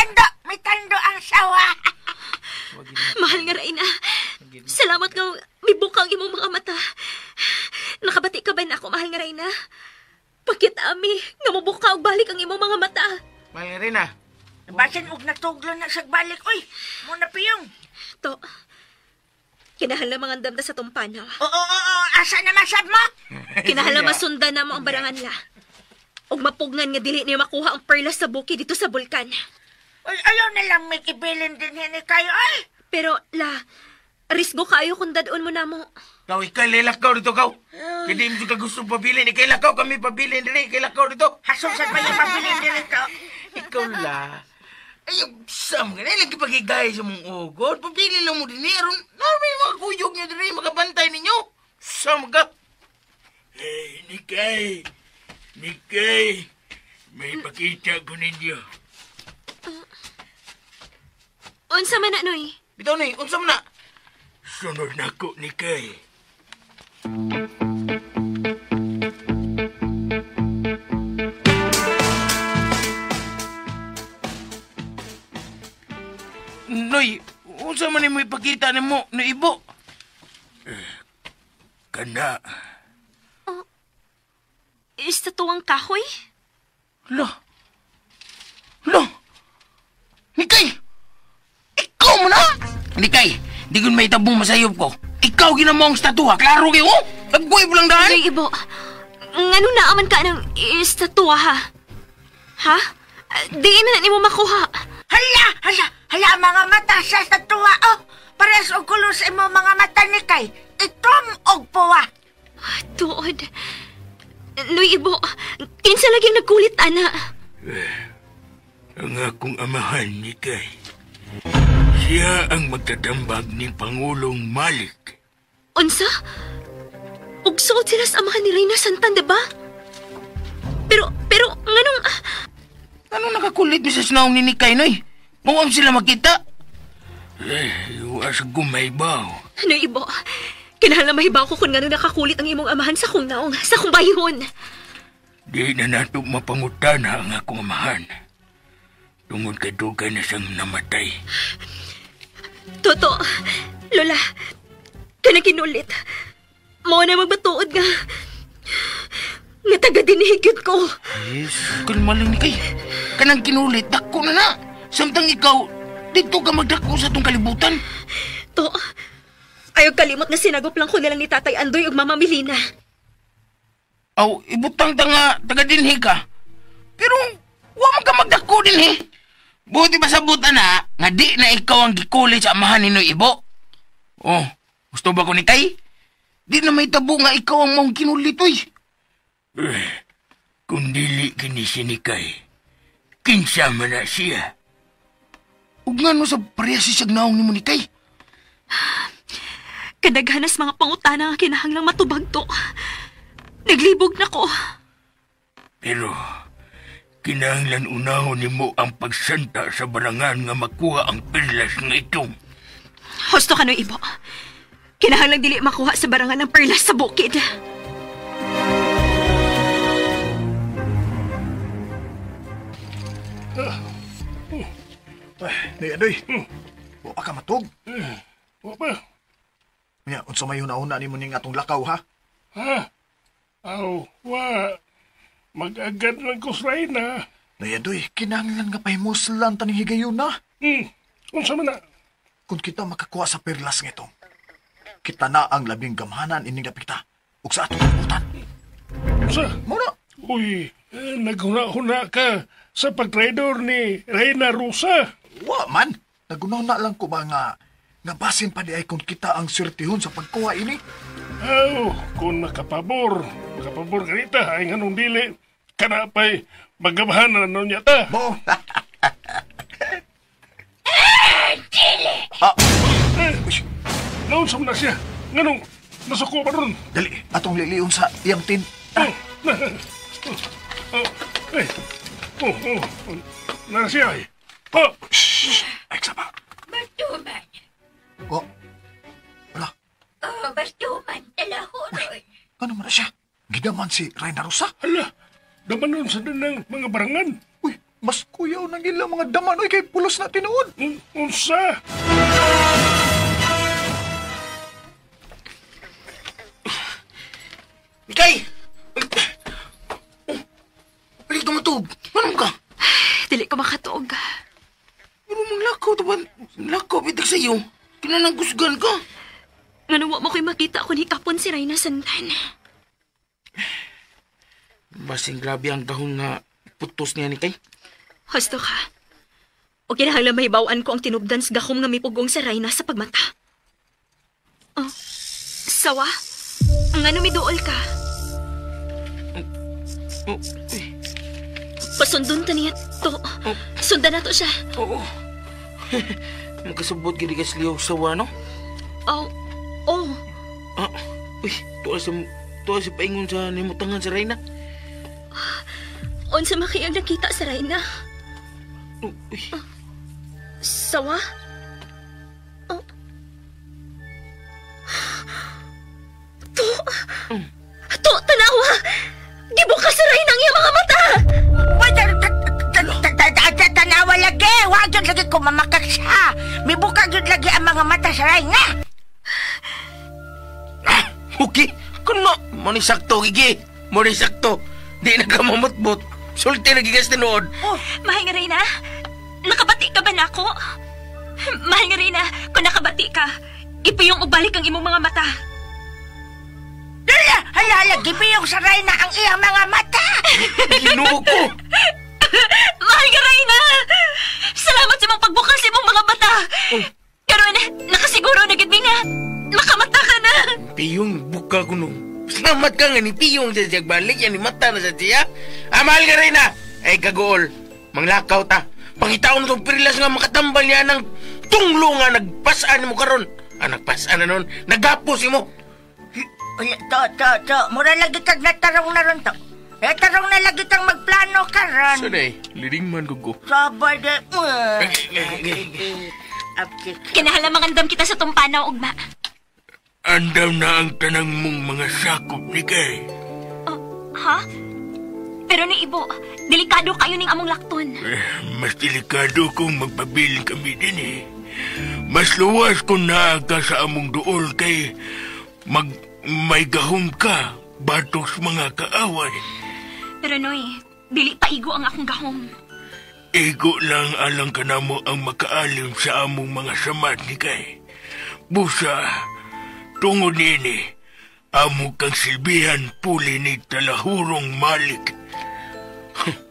tando ang Sawa. Mahal nga Reyna. Salamat nga mibukang imong mga mata. Nakabati ka ba na ako, mahal nga Reyna? Pakita ami nga mabuka og balik ang imong mga mata. Mahal rin na. Basin og natuglo na sagbalik. Uy, muna piyong. To, kinahanglan mga damda sa tumpanaw. Oo, asa naman sab mo? Kinahanglan masundan na mo ang barangan la. Og mapugnan nga dili niya makuha ang perlas sa bukid dito sa bulkan. Uy, ayaw na lang may ibilin din hini kayo, ay. Pero, la, risgo kayo kung dadon mo na mo. Kau, lelakaw dito, kau. Hindi mo ka gusto pabilin. Lakaw kami pabilin dito. Lakaw dito. Hasusan pa yung pabilin din ito. Ikaw la. Ay, sam ka na. Lagi pagigay sa mong ugod. Pabilin lang mo din. Aron, namin mga kuyog niya din. Makabantay ninyo. Sam ka. Hey, Nikay. May pakita ko ninyo. Unsa man na, Noy? Bitaw na, unsa man na? Sunod na ko, Nikay. Noy, unsa man mo ipakita nimo na ibo? Kana. Estatuang kahoy? Lo. Nikay! Ikaw mo na! Nikay, di ko may tabong masayop ko. Ikaw ginamo ang statua, klaro kayo? Nagbuhay mo lang daan? Noy, Ibo, ngano na aman ka ng estatwa, ha? Ha? Di na ni mo makuha. Hala, mga mata sa statua, oh. Pares og kulos imo mga mata ni Kay. Itom og puwa. Tuod. Noy, Ibo, kinsa lagi nagkulit, ana? Ang akong amahan ni Kay. Siya ang magtatambag ni Pangulong Malik. Unsa? Ug suot sila sa amahan ni Reyna Santan, diba? Pero, nganong... Anong nakakulit mo sa sinaong ni Nikay, Noy? Mawang sila makita? Iwas gumaybaw. Ano, Ibo? Kinahanglan mahibaw ko kung ngano nakakulit ang imong amahan sa kong naong, sa kong bayhon. Di na nato mapangutana ang akong amahan. Tungod kay dugay na siyang namatay. Toto, Lola, kanang kinulit. Mao na magbatuod nga taga dinihigyod ko. Yes, kalmalang Nikay. Kanang kinulit, dako na na. Samtang ikaw, dito ka magdako sa itong kalibutan. To, ayaw kalimot na sinagop lang ko nilang ni Tatay Andoy ug Mama Melina. Aw, ibutang taga dinhi ka. Pero, wa man ka magdako dinhi. Buti ba sa buta na, nga di na ikaw ang gikulit sa amahan ni Noy Ibo? Oh, gusto ba ko ni Kay? Di na may tabo nga ikaw ang mong kinulit, uy. Kung dili kini sinikay, kinsa man na siya. Ug ngano sa parehas si sagnaong ni mo ni Kay? Kadaghanas mga pangutana nga kinahanglang matubag to. Naglibog na ko. Pero, kinahanglan unahon nimo ang pagsanta sa barangan nga makuha ang perlas nga itong. Husto ka no, Ibo. Kinahanglang dili makuha sa barangan ng perlas sa bukid. Nay, Adoy. Wa ka matug. Wa pa. Nya, unsa may una-una nimo ning atong lakaw, ha? Ha? Aw, wa. Mag-agad lang ko sa Reyna. Nay, Adoy, kinahanglan nga pahimuslan taning higayon na. Unsa man na? Kung kita makakuha sa perlas nga ito, kita na ang labing gamhanan ining napita. Ug sa atong kabutan. Unsa? Muna. Uy, naghuna-huna ka sa pagtraidor ni Reyna Rosa. Wa man. Nagunaw na lang ko ba nga basin pa di ay kung kita ang swertihon sa pagkuha ini. Aw, kung nakapabor ka nita, ay nganong dili, kanapay, magamahanan na niya ta. Bo. Dili! Naunsam na siya. Nganong, nasuko pa ron. Dali, atong liliyon sa iyang tin. Na siya ay. Oh! Shhh! Ay, saba. Batuman. Oh. Wala. Batuman, talahonoy. Ano man na siya? Gidaman si Reyna Rosa? Hala, damanon sa danang mga barangan. Uy, mas kuyaw ng ilang mga daman. Uy, kay pulos na tinuod. Unsa? Kay! Balik ka matug. Manong ka? Dili ko makatuog. Pero mong lakaw, taban. Lakaw, bitig sa'yo. Kinanangkusgan ka. Nga wa mo ko'y makita ko ni kapon si Reyna Santan. Basing grabe ang gahon nga putos niya ni Kay. Husto ka. O kinahanglan mahibawaan ko ang tinubdan sa gahom nga mipugong sa Reyna sa pagmata. Oh, sawa? Ang ano miduol ka? Pasundon ta niya to. Sundan na to siya. Oo. Magkasabot gini ka siliyaw sawa, no? Oh. Uy, tuwa sa paingon sa nimutangan sa Reyna. Unsa makiyang nakita sa Reyna? Uy. Sawa? To, tanawa! Gibukas sa Reyna ang iyang mga mata! Tanawa lagi! Huwag yun lagi kumamakak siya! May bukag yun lagi ang mga mata sa Reyna! Okay, kuno. Muni sakto, Gigi. Muni sakto. Di na ka mamutbot. Sulti na gigas tinuod. Oh, mahal nga Reyna. Nakabati ka ba na ako? Mahal nga Reyna, kung nakabati ka, ipiyong ubalik ang imong mga mata. Hala, gipiyong sa Reyna ang iyang mga mata! Ginoo ko. Mahal nga Reyna! Salamat sa mong pagbukas sa imong mga mata. Karon, nakasiguro na gid mi nga. Makamata ka na. Piyong buka ko nung. Salamat ka nga ni Piyong sa siyag balik. Yan ni mata na sa siya. Mahal ka rin na. Ay kagool. Manglakaw ta. Pangitaon na itong pirilas nga makatambal niya ng tunglo nga nagpasaan mo karon. Nagpasaan na nun. Nagapos mo. To. Mura lagi kag natarong na ron to. Tarong na lagi kang magplano ka ron. Sanay, liring man ko. Sabay de. Kinahalamang andam kita sa tumpanaw, ugma. Andam na ang tanang mong mga sakop ni Kay. Ha? Pero ni Ibo, delikado kayo ning among lakton. Mas delikado kung magpabiling kami din eh. Mas luwas kung naaga sa among duol kay may gahom ka, batos mga kaaway. Pero Noy, dili pa igo ang akong gahom. Igo lang alang ka na mo ang makaalim sa among mga samat ni Kay. Busa, tungod nini, amo kang silbihan puli ni talahurong malik.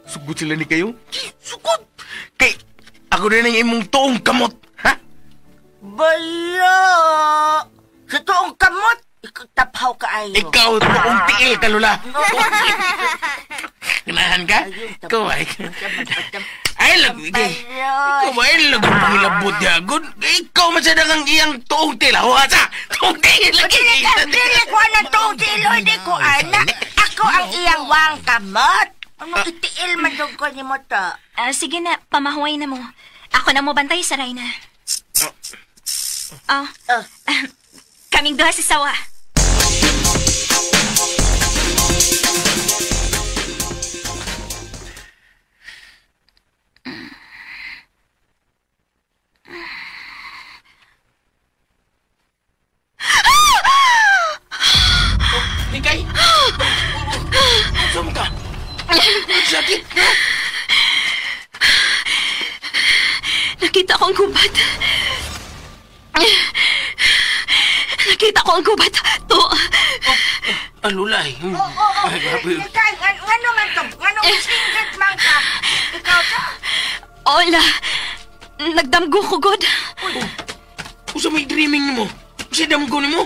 Sugot sila ni kayo? Sugot! Kay, ako rin ang imong toong kamot, ha? Baya! Sa toong kamot, ikatapaw Ikaw kaayo. Ikaw, tuong tiil ka, Lola. Ganahan ka? Ikaw ay. Ay, lago, ikay. Ikaw ay, lago, pangilabot yagod. Ikaw masadang ang iyang tuong tiil. Ako, asa? Tuong tiil. Dili ko na tuong tiil. Hindi ko, anak. Ako ang iyang wang kamot. Ano itiil man doon ko ni mo to? Sige na, pamahuay na mo. Ako na mo bantay sa Rayna. Kaming duha si Sawa. Ikay! Saan ka? Sakit ka? Nakita ko ang gubat. Nakita ko ang gubat. To. Alulay. Ikay, ano man to? Ano singkat man ka? Ikaw to? Ola. Nagdamgo ko, God. Usa may dreaming mo? Usa damgo ni mo?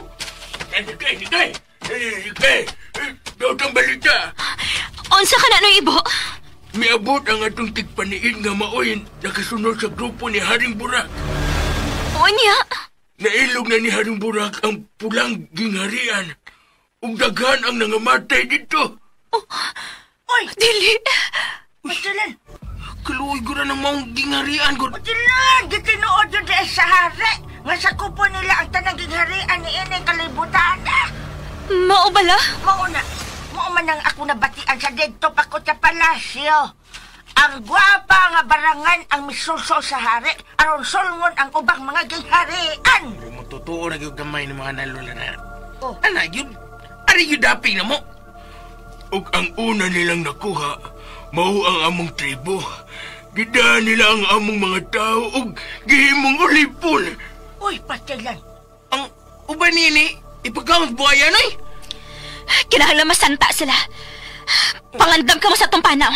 Ikay! Daotang balita. Unsa ka na no, Ibo? Miabot ang atong tigpaniin nga maoy nakasunod sa grupo ni Haring Burak. Unya? Nailog na ni Haring Burak ang pulang gingharian. Ug daghan ang nangamatay dito. Oy! Dili. Matilan! Kaluoy ko na ng maong gingharian ko. Matilan! Gitinuod yun dahil sa hari. Nga sa kupo nila ang tanang gingharian ni Inay kalibutan. Mao bala? Mauna man ang ako nabatian sa dito pa ko sa palasyo. Ang gwapa nga barangan ang misuso sa hari. Aron solngon ang ubang mga gingharian. Totoo na yung gamay ng mga nalula na. Oh. Ana, yun. Ari yun daping na mo. Ug ang una nilang nakuha, mao ang among tribo. Gidaan nila ang among mga tao ug gihimong ulipon. Uy, patilan. Ang uban nini, ipagkawang buhaya noy. Kinahanglan masanta sila. Pangandam ka mo sa tumpanaw.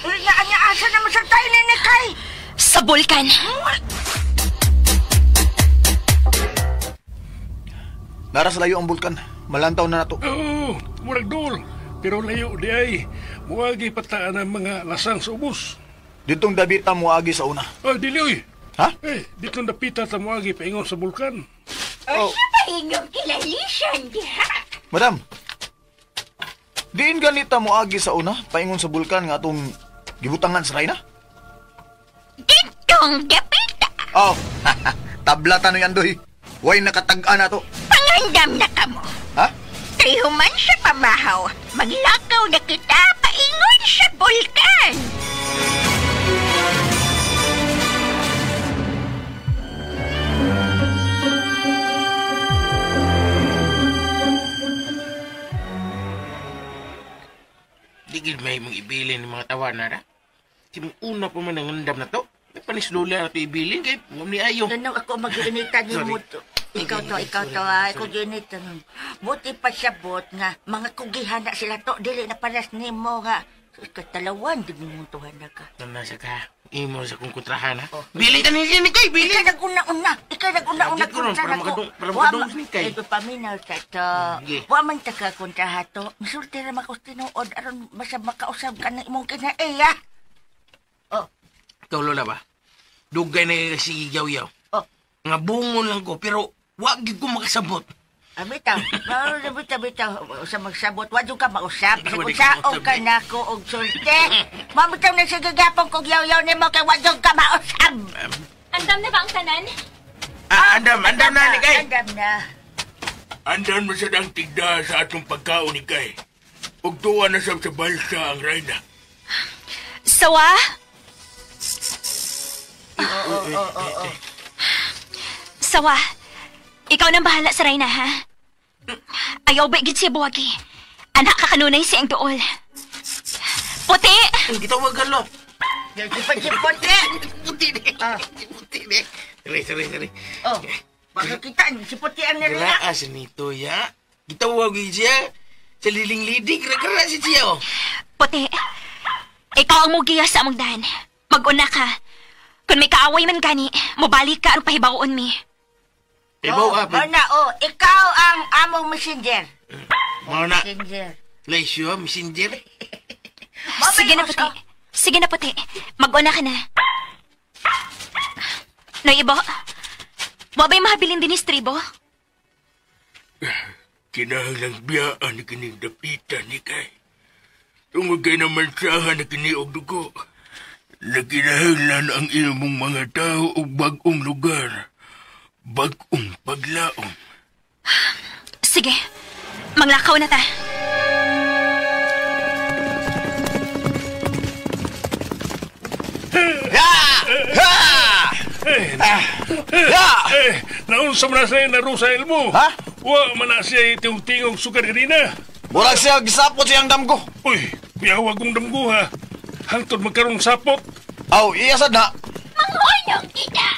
Anya asa na masantay ni Kay? Sa bulkan. Nara sa layo ang bulkan. Malantaw na nato. Oo, murag dol. Pero layo di ay. Muagi pataan ang mga lasang sa ubos. Ditong dabita mo agi sa una. Oh, dili oy. Ha? Dito napita ta muagi paingon sa bulkan. Oh. Siya ba inyong kilalisan diha? Madam, diin ganita mo agi sa una, paingon sa bulkan nga atong gibutangan sa Rayna? Ditong dapita. Oh, tablatan no yan doy. Way nakatag-an na to. Pangandam na ka mo. Ha? Trihuman sa pamahaw. Maglakaw na kita paingon sa bulkan. Digid may mong ibilin ng mga tawa na ra. Simong una pa man ang andam na to. May panislula na to ibilin kay huwag ni ayo. Tanong ako mag-iinitan ni mo to. Ikaw to, ako giinitan. Buti pa siya bot nga, mga kugihan na sila to, dili na paras ni mo nga. Katalawan, di mo tuhan na ka. Nasa ka, imo sa kong kontrahan ha. Bili ka niya ni Kay, bili. Ikaw nag-una-una kontrahan ko. Para makadong ni Kay. Ito paminaw sa to. Wa man ta ka kontrahan to. Misulti na makustinood, aron basta makausap ka na imong kinaiya. Oh. Ikaw, Lola ba? Dugay na si Yaw-Yaw. Oh. Nga bungon lang ko, pero wag ko makasabot. Bitaw. Bitaw. Sa magsabot, wag ka mausap. Kung saong ka na ko og sulti. Mamitaw na sa gagapong kong yaw-yaw ni mo kay wag ka mausap. Andam na ba ang tanan? Andam na ni Kay. Andam na. Andan mo sa dang tigda sa atong pagkaon ni Kay. Ug tuwa na sa balsa ang Rayna. Sawa? Sawa, ikaw nang bahala sa Rayna, ha? Ayaw ba igit siya buwagi? Anak ka kanunay siyang dool. Puti! Gitawag ka, Lo. Sipot ni. Puti ni. Sorry. Oh, baka kita, sipot ang nila. Graas nito, ya. Gitawag siya. Sa liling-lidig, ragara si siya, oh. Puti, ikaw ang mugiya sa among dahan. Mag-una ka. Kung may kaaway man gani, mabalik ka ang pahibaon mi. Ibaw, Mana, ikaw ang among o messenger? Mao na. Messenger. Laisyo, messenger. Sige na, puti. Sige na, puti. Mag-una ka na. Noy, Ibo. Mo ba'y mahabilin din ni Stribo? Kinahanglang biyaan ni kining dapitan ni kay. Tumagay naman sahan na kiniog dugo. Nakinahanglan ang imong mga tao o bagong lugar. Bagong paglaom. Sige. Manglakaw na ta. Naunsa man na siya na Rosael mo? Ha? Wa man na siya tingog sugar ganina. Murag siya gisapot siyang damgo. Uy, piyawag kong damgo ha. Hangtod magkarong sapot. Aw, iyasad na. Manghunong kita!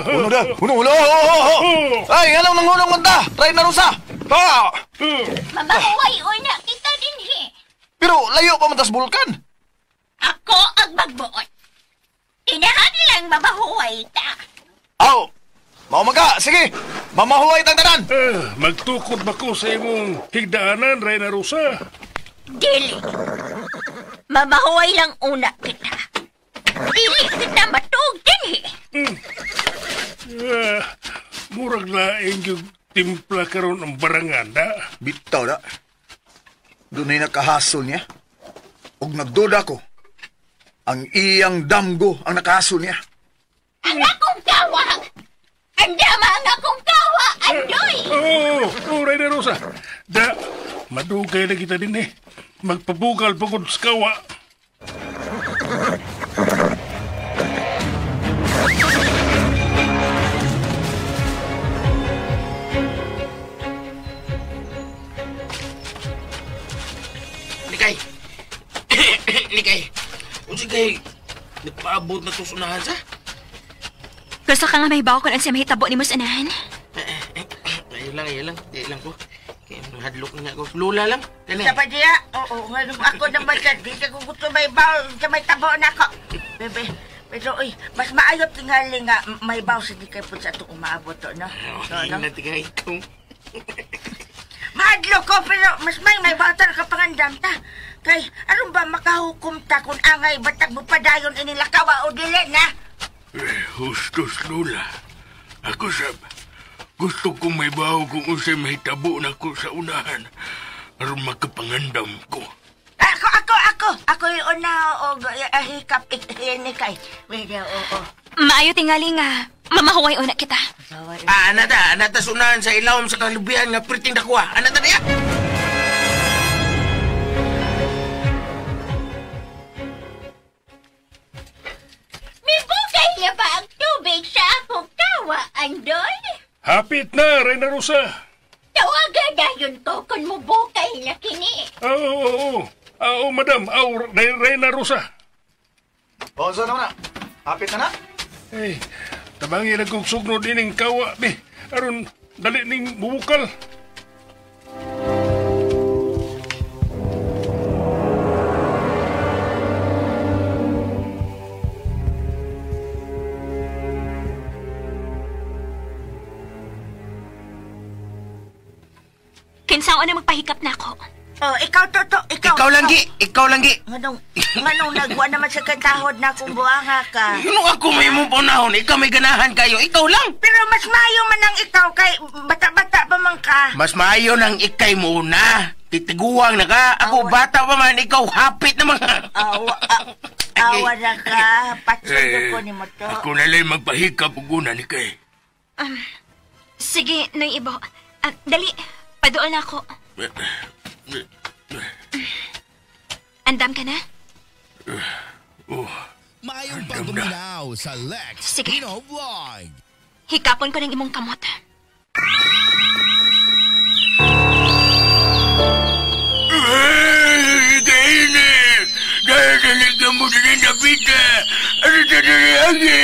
Huno da. Huno. Ay, anong nanghunong manta? Try na Rosa. Ha! Mamahuway una kita din he. Pero layo pa man tas bulkan. Ako ang magbuot. Inahan lang mamahuway ta. Aw, mao maga. Sige, mamahuway tang tanan. Magtukod ba ko sa imong higdaanan, Reyna Rosa? Dili. Mamahuway lang una kita. Dili kita matug din he. Murag laing yung timpla karon ang baranganda. Bitaw da. Dunay nakahasol niya. Og nagduda ko. Ang iyang damgo ang nakahasol niya. Ang akong kawa! Andama ang akong kawa! Andoy! Oh, Reyna Rosa. Da, madugay na kita din eh. Magpabugal pagod sa kawa. Likay. Likay. Unsa kay nagpaabot na to sunahan sa? Gusto ka nga may bawa kung ano siya mahitabo ni Musanahan? Ayun lang ko. Kaya hadlok na ako. Lula lang. Dali. Sa pa diya? Oo, ngayon ako naman ka. Di ka kung gusto may baw, sa may tabo na ako. Bebe, pero uy, mas maayot tingali nga may baw sa di kayo po sa itong umaabot to, no? Ayun na tigay ko. Mahadlo ko, pero mas may baw ta nakapangandam ta. Kay, anong ba makahukom ta kung angay batag mo padayon inilakawa o dili na? Hustos, Lola. Ako sab. Gusto kong may baho kung unsay mahitabo na ko sa unahan. Aron magkapangandam ko. Ako yung una o hikap ni kay. Oo. Maayo tingali nga. Mamahuway una kita. Anata sunahan sa ilawom sa kalubihan nga priting dakwa. Anata niya? Mibukay niya ba ang tubig sa akong kawa, Andoy? Hapit na, Reyna Rosa. Tawagan na yun to kung mubukay na kini. Oo, madam. Reyna Rosa. O, saan naman na? Hapit na na? Eh, tabangi na kong sugnod ining kawa, di. Aron, dali ning bubukal. Kinsaon na magpahikap na ako. Oh, ikaw, Toto. Ikaw lang, Gi. Nganong nagwa naman sa katahod na kung buanga ka. Ano ako may mo punahon? Ikaw may ganahan kayo. Ikaw lang. Pero mas mayo man ang ikaw kay bata-bata pa man ka. Mas maayo ng ikay muna. Titiguang na ka. Ako bata pa man. Ikaw hapit naman. Awa na ka. Patsundo ko ni mo to. Ako na lang magpahikap ug una ni kay. Sige, Noy Ibo. Dali, padoon na ako. Andam ka na? Mayong pagbuminaw sa Lex Sige. Pino Vlog. Hikapon ko ng imong kamot. Kaini! Dahil ka mo din na pita! Ano sa dalagi?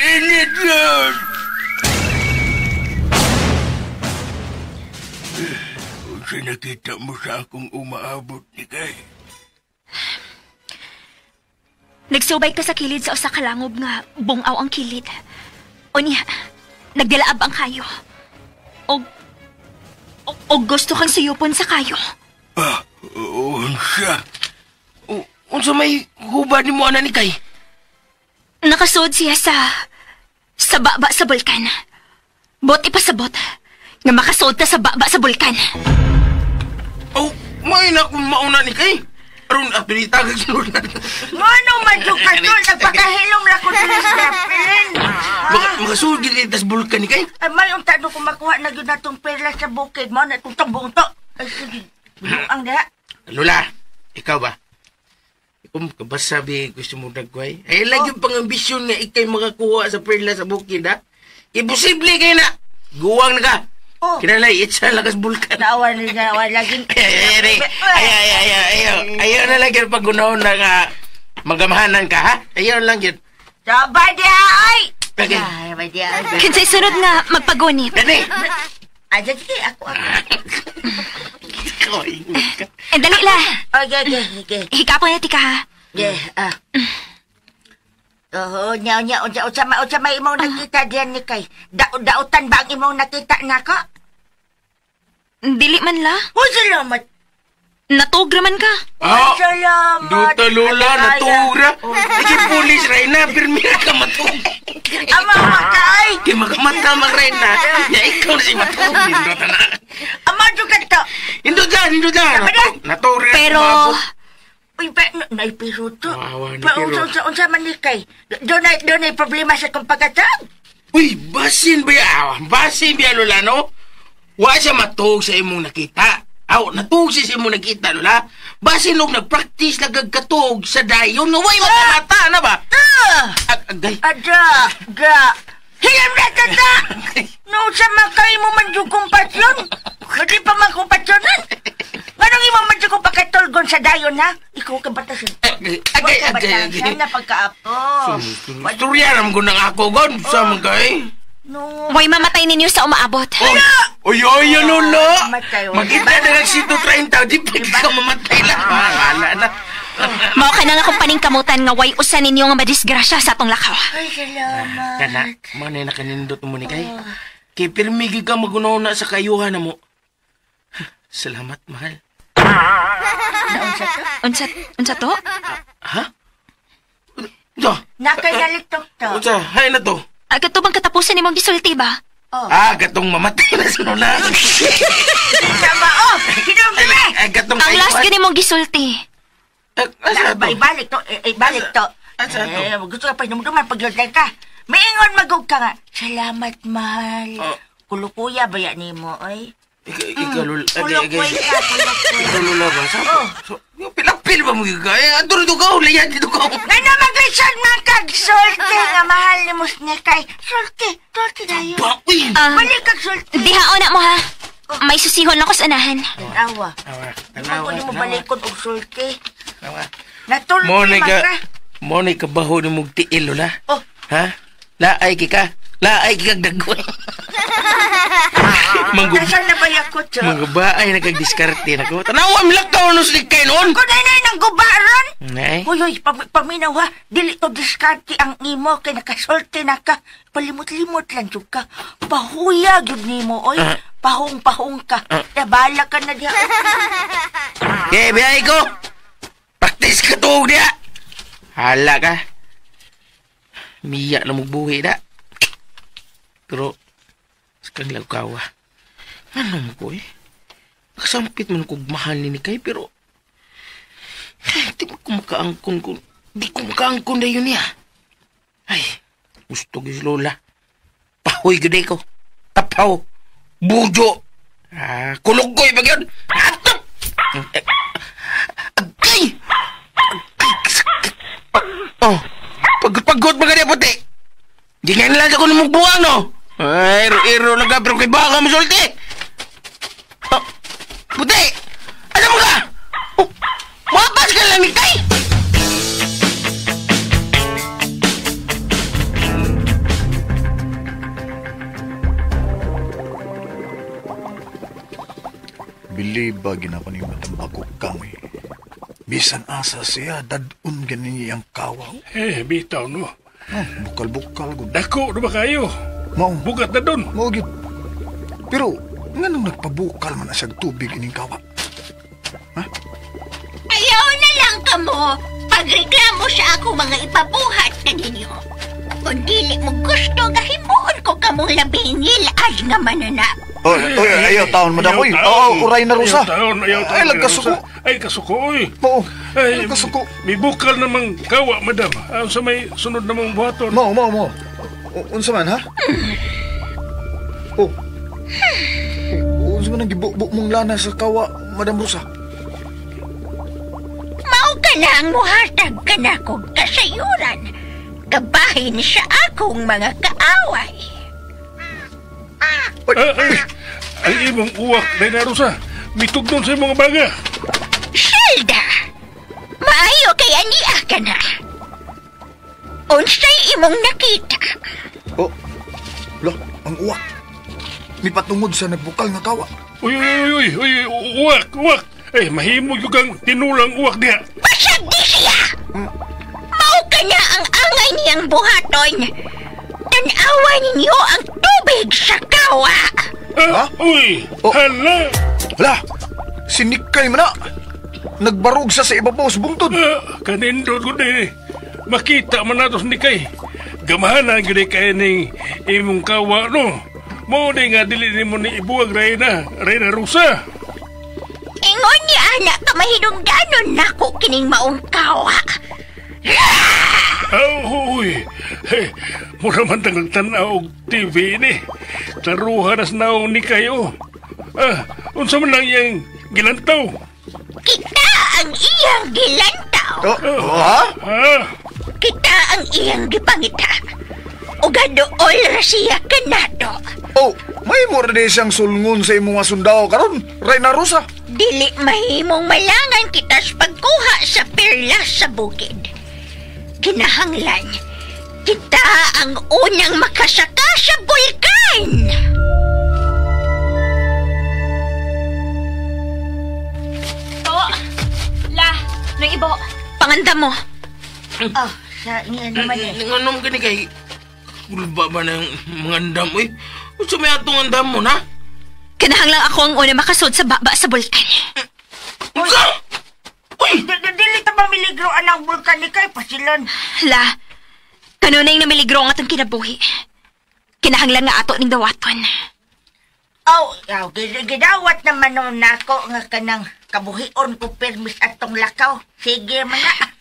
Init yun! Kung nakita mo sa akong umaabot ni Kay. Nagsubay ka sa kilid sa usa ka langob nga bungaw ang kilid. Unya, nagdilaab ang kayo. O gusto kang suyupon sa kayo? Unsa? Unsa may hubad ni mo ana ni kay? Nakasuod siya sa baba sa bulkan. Bot ipasabot nga makasuod ta sa baba sa bulkan. Oh, may na kung mauna ni kay. Aron apilita kag sunod. Ano man yung katol, nagpakahilom na ko din sa Pilin. Makasuod din tas bulkan ni kay. Ay, may untado ko makuha na yun na itong perla sa bukid mo na itong tambong to. Ay, sige. Ang diha. Lola, ikaw ba? Kung kabasabi gusto mo nagway, ay lagi pang ambisyon nga ikay makakuha sa perla sa bukid, ha? Imposible kayo na! Guwang na ka! Oh. Kinalay, itsa lakas bulkan. Naawan laging... Ayaw na lang yun pag unahon na nga magamahanan ka, ha? Ayaw lang yun. Sabay diha, ay! Okay. Sabay diha, ay. Kinsay sunod nga magpagunit. Dani! Ay, sige, ako. Ikaw, ingat ka. Dali la. Okay. Hikapon na tika ha. Unsa may imong nakita diyan ni kay? Dautan ba ang imong nakita nako? Dili man la. Oh, salamat. Natugra man ka. Salamat. Duta Lola, natugra. Sige, pulis, Reyna, pirmira ka matug. Ama makay. Kaya makamata mag Reyna. Ya, ikaw na si matug. Indot na. Ama juga to. Indot dyan. Natugra. Pero... Uy, pero to. Wawa ni Pero unsa man ni kay? Doon ay problema sa kong pagkatag. Uy, basin ba yan? Basin ba yan, Lola, no? Wa siya matug sa imong nakita. Natug siya sa imong nakita, Lola. Basin og nag-practice nagagkatog sa dayon. Naway makamata na ba? Agay. Ada. Hiyam na tata! No, sa makay mo man yung kumpasyon. Hindi pa man kumpasyonan. Anong imong man yung pagkatulgon sa dayon, ha? Ikaw ka batasan. Agay. Yan na pagkaapo. Istorya naman ko ng ako, God. Sa mga kay. No. Mo'y mamatay ninyo sa umaabot. Oy, Lola. Mamatay, Magkita na ng 130, di pa ka mamatay lang. Wala na. Mao ka na nga kung paningkamutan nga way usa ninyo nga madisgrasya sa atong lakaw. Ay, salamat. Kana, manay na kanindot mo ni kay. Kay pirmigi ka magunaw na sa kayuhan na mo. Salamat, mahal. Unsa to? Ha? Ito. Nakayalitok to. Unsa, hay na to. Ay, katubang katapusan ni mong gisulti ba? Gatong mamatay na sa Lola. Sama, kinumdumi! Gatong Ang last gani mong gisulti. Asa to? Ibalik to. Asa to? Gusto ka pa inumduman paglagay ka. Maingon magog ka nga. Salamat, mahal. Kulukuya ba yan ni mo, ay? Ikaw, Lola. Kulukuy ka. Ikaw, Lola ba? Yung pilapil ba mo yung gaya? Ando rin ka, layan dito ka. Nga mag-isyan man kag-sulti nga mahal ni Musnekay. Sulti dayo. Bakuin! Balik kag-sulti. Dihaon na mo ha. May susihon ako sa anahan. Tanawa. Ako ni mo balikon og sulti. Natulti Monay man ka. Monay ka baho ni mong tiil, Lola. Oh. Ha? Laay ka. Laay kag dagway. Nasaan na ba yakot, so? Mga baay na kag-diskarte na ko. Tanawa, milakaw no slik kayo noon. Kung nanay ng gubaron. Nay? Uy, paminaw ha. Dili to diskarte ang imo kay nakasulti na ka. Palimot-limot lang yun ka. Pahuyag yun ni mo, oy. Pahong-pahong ka. Nabala ka na diya. Okay, biyay ko. Praktis ka to, diya. Hala ka. Miyak na magbuhi na. Pero, sakang lagkawa. Ano mo ko eh? Nakasampit man kong mahal ni Kay, pero... Di ko makaangkon ko. Di ko makaangkon na yun niya. Ay, gusto ko si Lola. Pahoy gaday ko. Tapaw. Bujo. Kulugoy ba yun? Atap! Agay! Oh, pagod ba ganyan puti? Di nga nilang ako namang buwang, no? Ay, iro na ka, pero kay baka masulti. Oh, puti! Ano mo ka? Oh, mapas ka lang ni Kay! Biliba ginako ni matambako kami. Bisan asa siya, dadun ganin ang kawaw. Bitaw no. Bukal-bukal. Dako, ba kayo? Mau. Bugat na dun. Mau gid. Pero, Nga nung nagpabukal man na siyang tubig ining kawa. Ayaw na lang kamo. Pagreklamo sa ako mga ipabuhat na ninyo. Kung dili mo gusto, gahimuon ko kamong labingil as nga mananap. Ayaw taon, madam. Uy, uray na rusa. Ayaw taon. Ay, lagkasuko. Ay, kasuko, uy. Oo, Ay, lagkasuko. may bukal namang kawa, madam. Sa may sunod namang buhaton. Mo. Unsa man, ha? Unsa man ang gibukbuk mong lana sa kawa, Madam Rosa? Mao ka na ang muhatag ka na kong kasayuran. Gabahin sa akong mga kaaway. Ang imong uwak, Reynarosa. Mitugnon sa imong baga. Zelda! Maayo kaya niya ka na. Unsay imong nakita? Ang uwak. May patungod sa nagbukal nga kawa. Uy, uwak. Ay, mahimo yung kang tinulang uwak diha. Basag di siya! Mao ka na ang angay niyang buhaton. Tanawa ninyo ang tubig sa kawa. Uy, hala. Hala, sinikay man na. Nagbarog sa ibabaw sa bungtod. Kanindot ko din. Makita man natos ni kay. Gamahanan gini kay ning imong kawa, no? Mo di nga dili nimo ni ibuwag Reynarosa. Ingon niya anak ka mahidungdanon nako kining maong kawa. Uy, mura man tangang tanaw og TV ni. Taruhan as naong ni kayo. Unsa man lang iyang gilantaw? Kita ang iyang gilantaw. Kita ang iyang gipangita. Ugadool ra siya kanato. May mura di siyang sulngon sa imong sundao karon, Reynarosa. Dili mahimong malangan kita sa pagkuha sa perlas sa bukid. Kinahanglan, kita ang unang makasaka sa bulkan. Nang ibo, pangandam mo. Sa niya naman eh. Nganom ka ni kay... Ulba ba na yung mga andam, uy? Sa may atong andam mo, na? Kinahanglang ako ang una makasod sa baba sa bulkan. Uy! Dili ta ba miligroan ang bulkan ni kay pasilan? La, kanunay na miligro ang atong kinabuhi. Kinahanglan nga ato ning dawaton. Gidawat naman nun nako nga kanang kabuhion ko permis atong lakaw. Sige man na.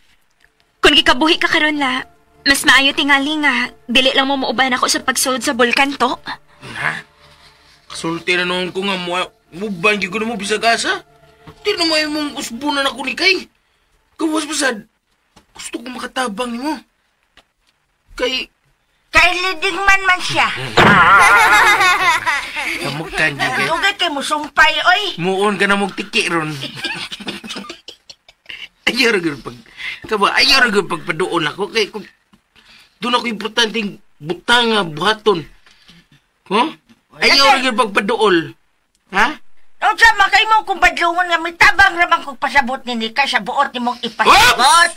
Kung gikabuhi ka karon la, mas maayo tingali nga dili lang mo muuban ako sa pagsud sa bulkan to. Ha? Kasulti na noon ko nga muban ko na mo bisag asa. Di na may mong usbunan ako ni kay. Kawas basad. Gusto ko makatabang ni mo. Kay leading man siya. Kamukan di kay. Lugay kay mo sumpay, oy. Muon ka na mong tiki ron. Ayaw rin pagpadoon ako. Kay doon ako importanteng butanga, buhaton. Huh? Ayaw rin pagpadool. Ha? Nung sa makay mo kung badlungon nga may tabang ramang kong pasabot ni Nika sa buot ni mong ipasabot.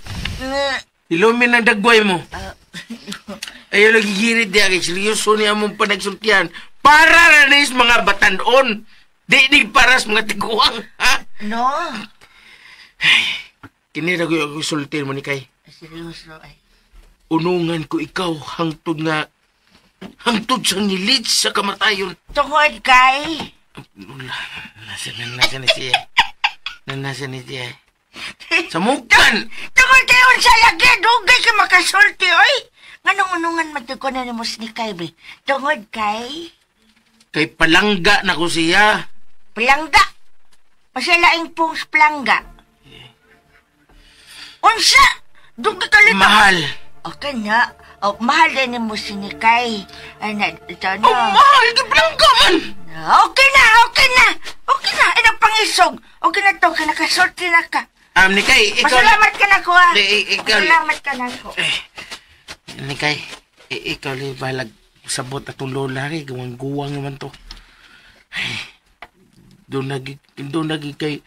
Ilumin ang dagway mo. Ayaw lagi girit diya kay seryoso niya mong panagsultihan. Para na nis mga batanon. Di paras mga tiguang. Ha? No. Kinira ko yung sultin mo ni kay. Seryoso ay. Unungan ko ikaw hangtod sa nilit sa kamatayon. Tungod kay. Nasa ni siya. Samukan! Tungod kayo sa lagi, dugay ka makasulti, oy. Nganong unungan matuko na ni mo ni kay, be? Tungod kay. Kay palangga na ko siya. Palangga? Masalaing pong palangga. Unsa? Dugay ka lito. Mahal. Okay na. Mahal din ni mo si Nikay. Ito na. Mahal! Di palangga man! Okay na. Ano pangisog? Okay na to. Kinakasorti na ka. Nikay, ikaw... Masalamat ka na ko, ha? Masalamat ka na ko. Nikay, ikaw li balag sabot atong lola rin. Guwang naman to. Doon nagi kay...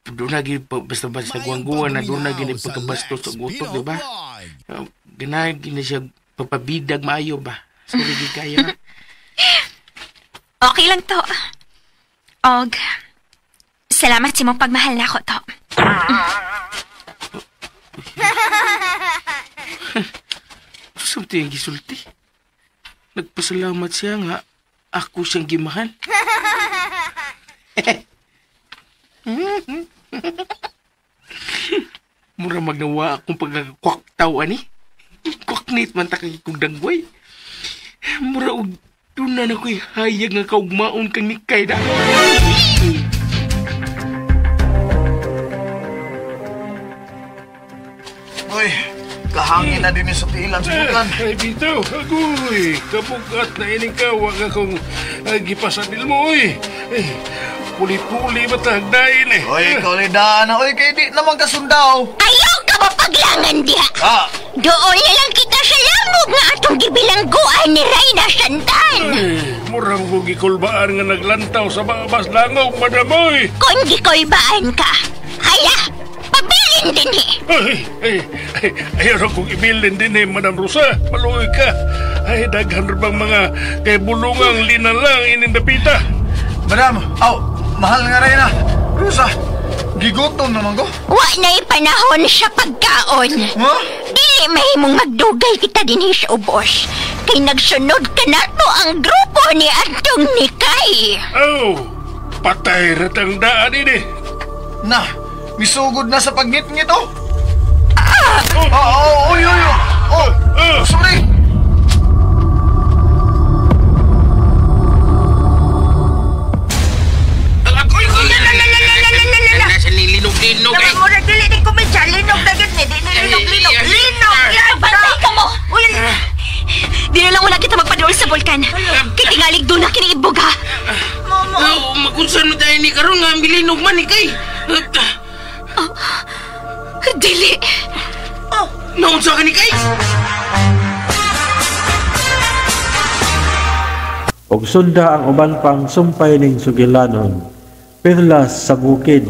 Doon lagi basta-basta guwang-guwang na doon lagi pagkabastos sa gutok, di ba? Ginagi na siya papabidag maayo ba? Sorry, di kaya. Okay lang to. Og, salamat sa mong pagmahal na ako to. Samti ang gisulti. Nagpasalamat siya nga ako siyang gimahal. Mura magnawa akong pagkakakwaktaw ani. Kwaknit man takay kong dangway. Mura og tunan ako'y hayag nga kaugmaon kang nikay na. Uy, kahangin na din sa tilan sa bukan. Ay, bitaw, agoy. Kapugat na ining kawag akong gipasadil mo, oy. Puli-puli matagdain eh. Uy, kaulidaan na. Uy, kaya di naman kasundaw. Ayaw ka mapaglangan diha. Ah, Doon na lang kita sa lamog nga atong gibilangguan ni Reyna Santan. Murang ko gikulbaan nga naglantaw sa babas langaw, madamoy. Kung gikolbaan ka, hala, pabilin din Ayaw kong ibilin din eh, Madam Rosa. Maluoy ka. Ay, daghan bang mga kay bulungang linalang inindapita. madam, mahal nga rin na. Rosa, gigutom naman ko. Wa na'y panahon sa pagkaon. Ha? Dili mahimong magdugay kita din sa ubos. Kay nagsunod ka na to ang grupo ni Antong Nikay. Patay ratang daan ini. Na, misugod na sa pagngit-ngit, oh. Sorry. Nasa nilinog-linog eh. Naman mo na dili ni kumensya. Linog na gid ni. Di ni linog-linog. Linog yan. Bantay ka mo! Uy, di na lang wala kita magpadool sa bulkan. Kitingalig doon na kiniibog, ha? Makunsan mo tayo ni Karon nga ang bilinog man ni kay. Dili. Naunsa ka ni kay? Og sunda ang uban pang sumpay ning sugilanon. Perlas sa bukid.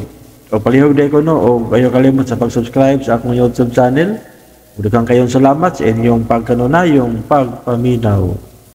O palihog day ko no, o ayaw kalimot sa pag-subscribe sa akong YouTube channel. Udagang kayong salamat sa inyong pagkanunayong pagpaminaw.